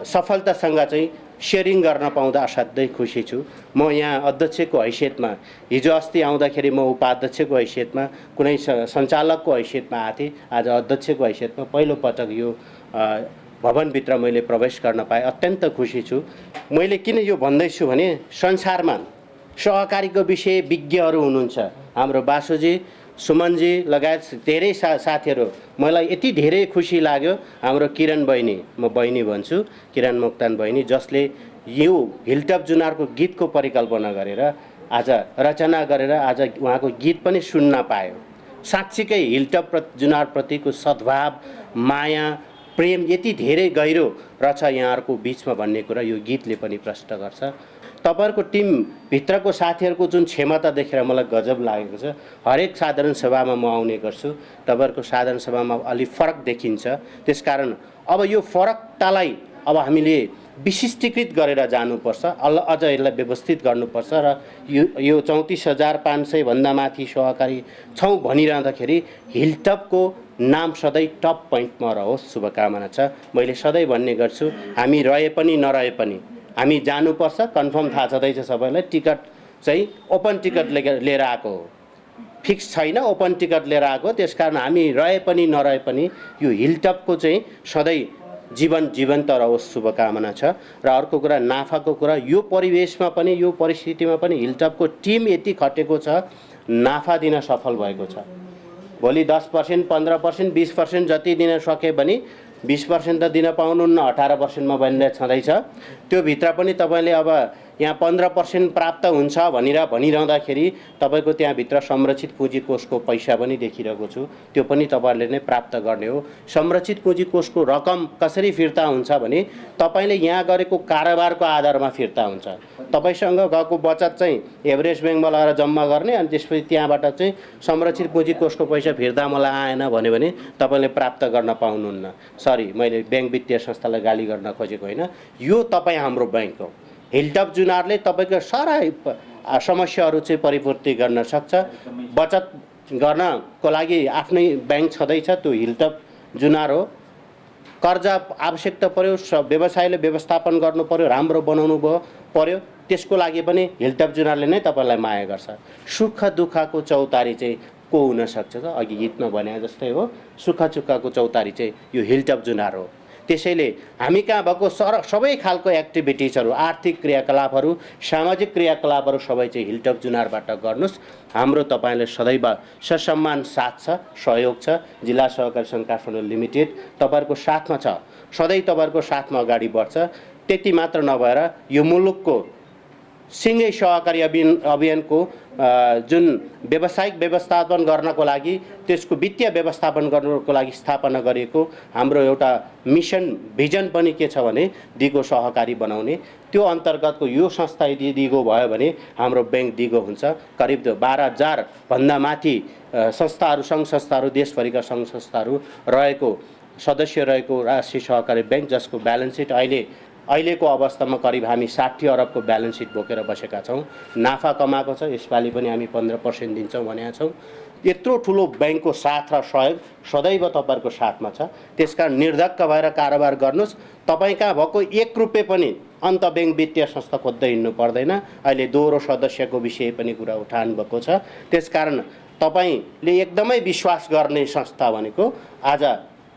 सफलतासँग चाहिँ सेयरिङ गर्न पाउँदा असाध्यै खुसी छु। म यहाँ अध्यक्षको हैसियतमा, हिजो अस्ति आउँदाखेरि म उपाध्यक्षको हैसियतमा, कुनै सञ्चालकको हैसियतमा आएको थिएँ। आज अध्यक्षको हैसियतमा पहिलो पटक यो भवनभित्र मैले प्रवेश गर्न पाएँ, अत्यन्त खुसी छु। मैले किन यो भन्दैछु भने संसारमा सहकारीको विषय विज्ञहरू हुनुहुन्छ। हाम्रो बासुजी सुमनजी लगायत धेरै साथीहरू, मलाई यति धेरै खुसी लाग्यो। हाम्रो किरण बहिनी, म बहिनी भन्छु, किरण मोक्तान बहिनी, जसले यो हिलटप जुनारको गीतको परिकल्पना गरेर आज रचना गरेर आज उहाँको गीत पनि सुन्न पायो। साँच्चीकै हिलटप जुनारप्रतिको सद्भाव, माया, प्रेम यति धेरै गहिरो रहेछ यहाँहरूको बिचमा भन्ने कुरा यो गीतले पनि प्रष्ट गर्छ। तपाईहरुको टिमभित्रको साथीहरूको जुन क्षमता देखेर मलाई गजब लागेको छ। हरेक साधारण सभामा म आउने गर्छु, तपाईहरुको साधारण सभामा अलि फरक देखिन्छ। त्यसकारण अब यो फरकतालाई अब हामीले विशिष्टीकृत गरेर जानुपर्छ, अझ यसलाई व्यवस्थित गर्नुपर्छ र यो 34,500 भन्दा माथि सहकारी छौँ भनिरहँदाखेरि हिलटपको नाम सधैँ टप पोइन्टमा रहोस्, शुभकामना छ। मैले सधैँ भन्ने गर्छु, हामी रहे पनि नरहे पनि हामी जानुपर्छ। कन्फर्म थाहा छँदैछ सबैलाई, टिकट चाहिँ ओपन टिकट लिएर आएको हो, फिक्स छैन, ओपन टिकट लिएर आएको। त्यसकारण हामी रहे पनि नरहे पनि यो हिलटपको चाहिँ सधैँ जीवन्त रहोस्, शुभकामना छ। र अर्को कुरा नाफाको कुरा, यो परिवेशमा पनि यो परिस्थितिमा पनि हिलटपको टिम यति खटेको छ, नाफा दिन सफल भएको छ। भोलि 10%, 15%, 20% जति दिन सके भने 20% त दिन पाउनुहुन्न, 18%मा बनिरहेको छँदैछ। त्यो भित्र पनि तपाईँले अब यहाँ 15% प्राप्त हुन्छ भनिरहँदाखेरि तपाईँको त्यहाँभित्र संरक्षित पुँजी कोषको पैसा पनि देखिरहेको छु, त्यो पनि तपाईँहरूले नै प्राप्त गर्ने हो। संरक्षित पुँजी कोषको रकम कसरी फिर्ता हुन्छ भने तपाईँले यहाँ गरेको कारोबारको आधारमा फिर्ता हुन्छ। तपाईँसँग गएको बचत चाहिँ एभरेस्ट ब्याङ्कमा लगाएर जम्मा गर्ने, अनि त्यसपछि त्यहाँबाट चाहिँ संरक्षित पुँजी कोषको पैसा फिर्ता मलाई आएन भने तपाईँले प्राप्त गर्न पाउनुहुन्न। सरी, मैले ब्याङ्क वित्तीय संस्थालाई गाली गर्न खोजेको होइन, यो तपाईँ हाम्रो ब्याङ्क हो। हिलटप जुनारले तपाईँको सारा समस्याहरू चाहिँ परिपूर्ति गर्न सक्छ। बचत गर्नको लागि आफ्नै ब्याङ्क छँदैछ, त्यो हिलटप जुनार हो। कर्जा आवश्यकता पर्यो, व्यवसायले व्यवस्थापन गर्नु पर्यो, राम्रो बनाउनु पर्यो, त्यसको लागि पनि हिलटप जुनारले नै तपाईँलाई माया गर्छ। सुख दुःखको चौतारी चाहिँ को हुन सक्छ त? अघि गीतमा भने जस्तै हो, सुख दुःखको चौतारी चाहिँ यो हिलटप जुनार हो। त्यसैले हामी कहाँ भएको सबै खालको एक्टिभिटिजहरू, आर्थिक क्रियाकलापहरू, सामाजिक क्रियाकलापहरू सबै चाहिँ हिलटप जुनारबाट गर्नुहोस्। हाम्रो तपाईँले सदैव ससम्मान साथ छ, सहयोग छ। जिल्ला सहकारी सङ्घ काठमाडौँ लिमिटेड तपाईँहरूको साथमा छ, सधैँ तपाईँहरूको साथमा अगाडि बढ्छ। त्यति मात्र नभएर यो मुलुकको सिँगै सहकारी अभियानको जुन व्यावसायिक व्यवस्थापन गर्नको लागि, त्यसको वित्तीय व्यवस्थापन गर्नको लागि स्थापना गरिएको हाम्रो एउटा मिसन भिजन पनि के छ भने दिगो सहकारी बनाउने। त्यो अन्तर्गतको यो संस्था यदि दिगो भयो भने हाम्रो ब्याङ्क दिगो हुन्छ। करिब 12,000 भन्दा माथि संस्थाहरू, सङ्घ संस्थाहरू, देशभरिका सङ्घ संस्थाहरू रहेको, सदस्य रहेको राष्ट्रिय सहकारी ब्याङ्क, जसको ब्यालेन्स सिट अहिलेको अवस्थामा करिब हामी 60 अरबको ब्यालेन्स सिट बोकेर बसेका छौँ। नाफा कमाएको छ, यसपालि पनि हामी 15% दिन्छौँ भनेका छौँ। यत्रो ठुलो ब्याङ्कको साथ र सहयोग सदैव तपाईँहरूको साथमा छ। त्यसकारण निर्धक्क भएर कारोबार गर्नुहोस्। तपाईँ कहाँ भएको 1 रुपियाँ पनि अन्त ब्याङ्क वित्तीय संस्था खोज्दै हिँड्नु पर्दैन। अहिले दोहोरो सदस्यको विषय पनि कुरा उठाउनु भएको छ। त्यसकारण तपाईँले एकदमै विश्वास गर्ने संस्था भनेको आज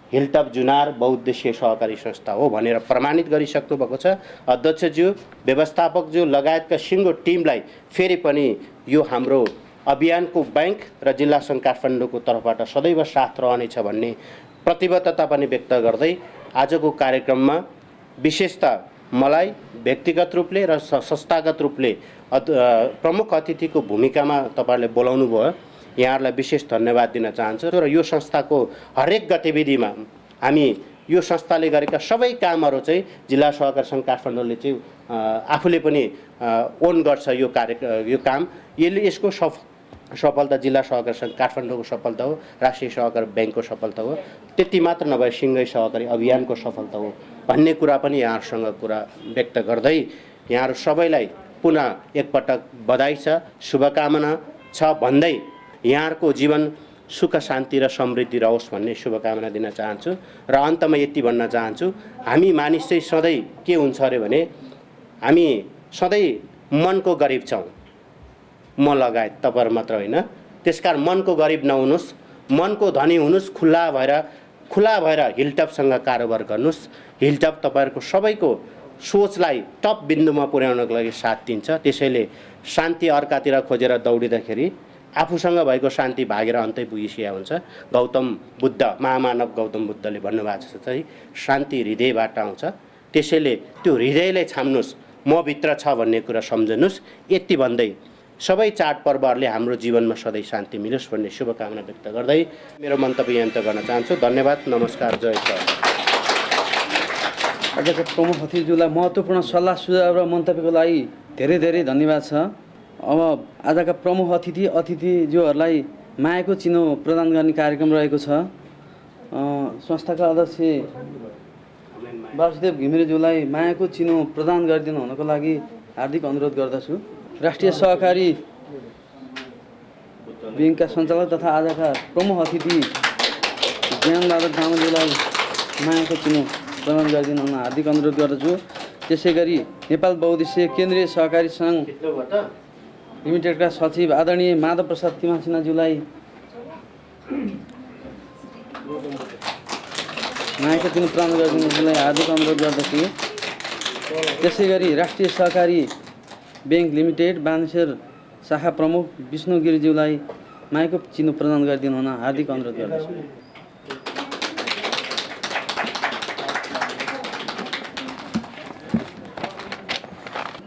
हिलटप जुनार बहुउद्देश्य सहकारी संस्था हो भनेर प्रमाणित गरिसक्नु भएको छ। अध्यक्षज्यू, व्यवस्थापकज्यू लगायतका सिङ्गो टिमलाई फेरि पनि यो हाम्रो अभियानको ब्याङ्क र जिल्ला सङ्घ काठमाडौँको तर्फबाट सदैव साथ रहनेछ भन्ने प्रतिबद्धता पनि व्यक्त गर्दै आजको कार्यक्रममा विशेषतः मलाई व्यक्तिगत रूपले र संस्थागत रूपले प्रमुख अतिथिको भूमिकामा तपाईँहरूले बोलाउनु भयो, यहाँहरूलाई विशेष धन्यवाद दिन चाहन्छु। र यो संस्थाको हरेक गतिविधिमा हामी यो संस्थाले गरेका सबै कामहरू चाहिँ जिल्ला सहकारी सङ्घ काठमाडौँले चाहिँ आफूले पनि ओन गर्छ। यो काम यसको सफलता जिल्ला सहकारी सङ्घ काठमाडौँको सफलता हो, राष्ट्रिय सहकारी ब्याङ्कको सफलता हो। त्यति मात्र नभए सिँगै सहकारी अभियानको सफलता हो भन्ने कुरा पनि यहाँहरूसँग कुरा व्यक्त गर्दै यहाँहरू सबैलाई पुनः एकपटक बधाई छ, शुभकामना छ भन्दै यहाँहरूको जीवन सुख शान्ति र समृद्धि रहोस् भन्ने शुभकामना दिन चाहन्छु। र अन्तमा यति भन्न चाहन्छु, हामी मानिस चाहिँ सधैँ के हुन्छ अरे भने हामी सधैँ मनको गरिब छौँ, म लगायत तपाईँहरू मात्र होइन। त्यसकारण मनको गरिब नहुनुहोस्, मनको धनी हुनुहोस्। खुला भएर हिलटपसँग कारोबार गर्नुहोस्। हिलटप तपाईँहरूको सबैको सोचलाई टप बिन्दुमा पुर्याउनको लागि साथ दिन्छ। त्यसैले शान्ति अर्कातिर खोजेर दौडिँदाखेरि आफूसँग भएको शान्ति भागेर अन्तै पुगिसकेको हुन्छ। गौतम बुद्ध, महामानव गौतम बुद्धले भन्नुभएको छ चाहिँ शान्ति हृदयबाट आउँछ, त्यसैले त्यो हृदयलाई छाम्नुहोस्, म भित्र छ भन्ने कुरा सम्झनुहोस्। यति भन्दै सबै चाडपर्वहरूले हाम्रो जीवनमा सधैँ शान्ति मिलोस् भन्ने शुभकामना व्यक्त गर्दै मेरो मन्तव्य अन्त गर्न चाहन्छु। धन्यवाद, नमस्कार, जय सर। आजका प्रमुख अतिथिज्यूलाई महत्त्वपूर्ण सल्लाह सुझाव र मन्तव्यको लागि धेरै धेरै धन्यवाद छ। अब आजका प्रमुख अतिथिज्यूहरूलाई मायाको चिनो प्रदान गर्ने कार्यक्रम रहेको छ। संस्थाका अध्यक्ष वासुदेव घिमिरेज्यूलाई मायाको चिनो प्रदान गरिदिनु हुनको लागि हार्दिक अनुरोध गर्दछु। राष्ट्रिय सहकारी ब्याङ्कका सञ्चालक तथा आजका प्रमुख अतिथि ज्ञानबहादुर तामाङज्यूलाई मायाको चिनो प्रदान गरिदिनु हुन हार्दिक अनुरोध गर्दछु। त्यसै गरी नेपाल बहुद्देश्य केन्द्रीय सहकारी सङ्घ लिमिटेडका सचिव आदरणीय माधव प्रसाद तिमा सिन्हाज्यूलाई मायाको चिनो प्रदान गरिदिनुलाई हार्दिक अनुरोध गर्दछु। त्यसै गरी राष्ट्रिय सहकारी ब्याङ्क लिमिटेड बानेश्वर शाखा प्रमुख विष्णु गिरिज्यूलाई मायाको चिनो प्रदान गरिदिनु हुन हार्दिक अनुरोध गर्दछु।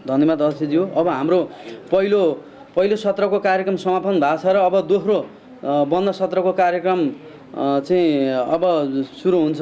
धन्यवाद अध्यक्षज्यू। अब हाम्रो पहिलो सत्रको कार्यक्रम समापन भएको छ र अब दोस्रो बन्द सत्रको कार्यक्रम चाहिँ अब सुरु हुन्छ।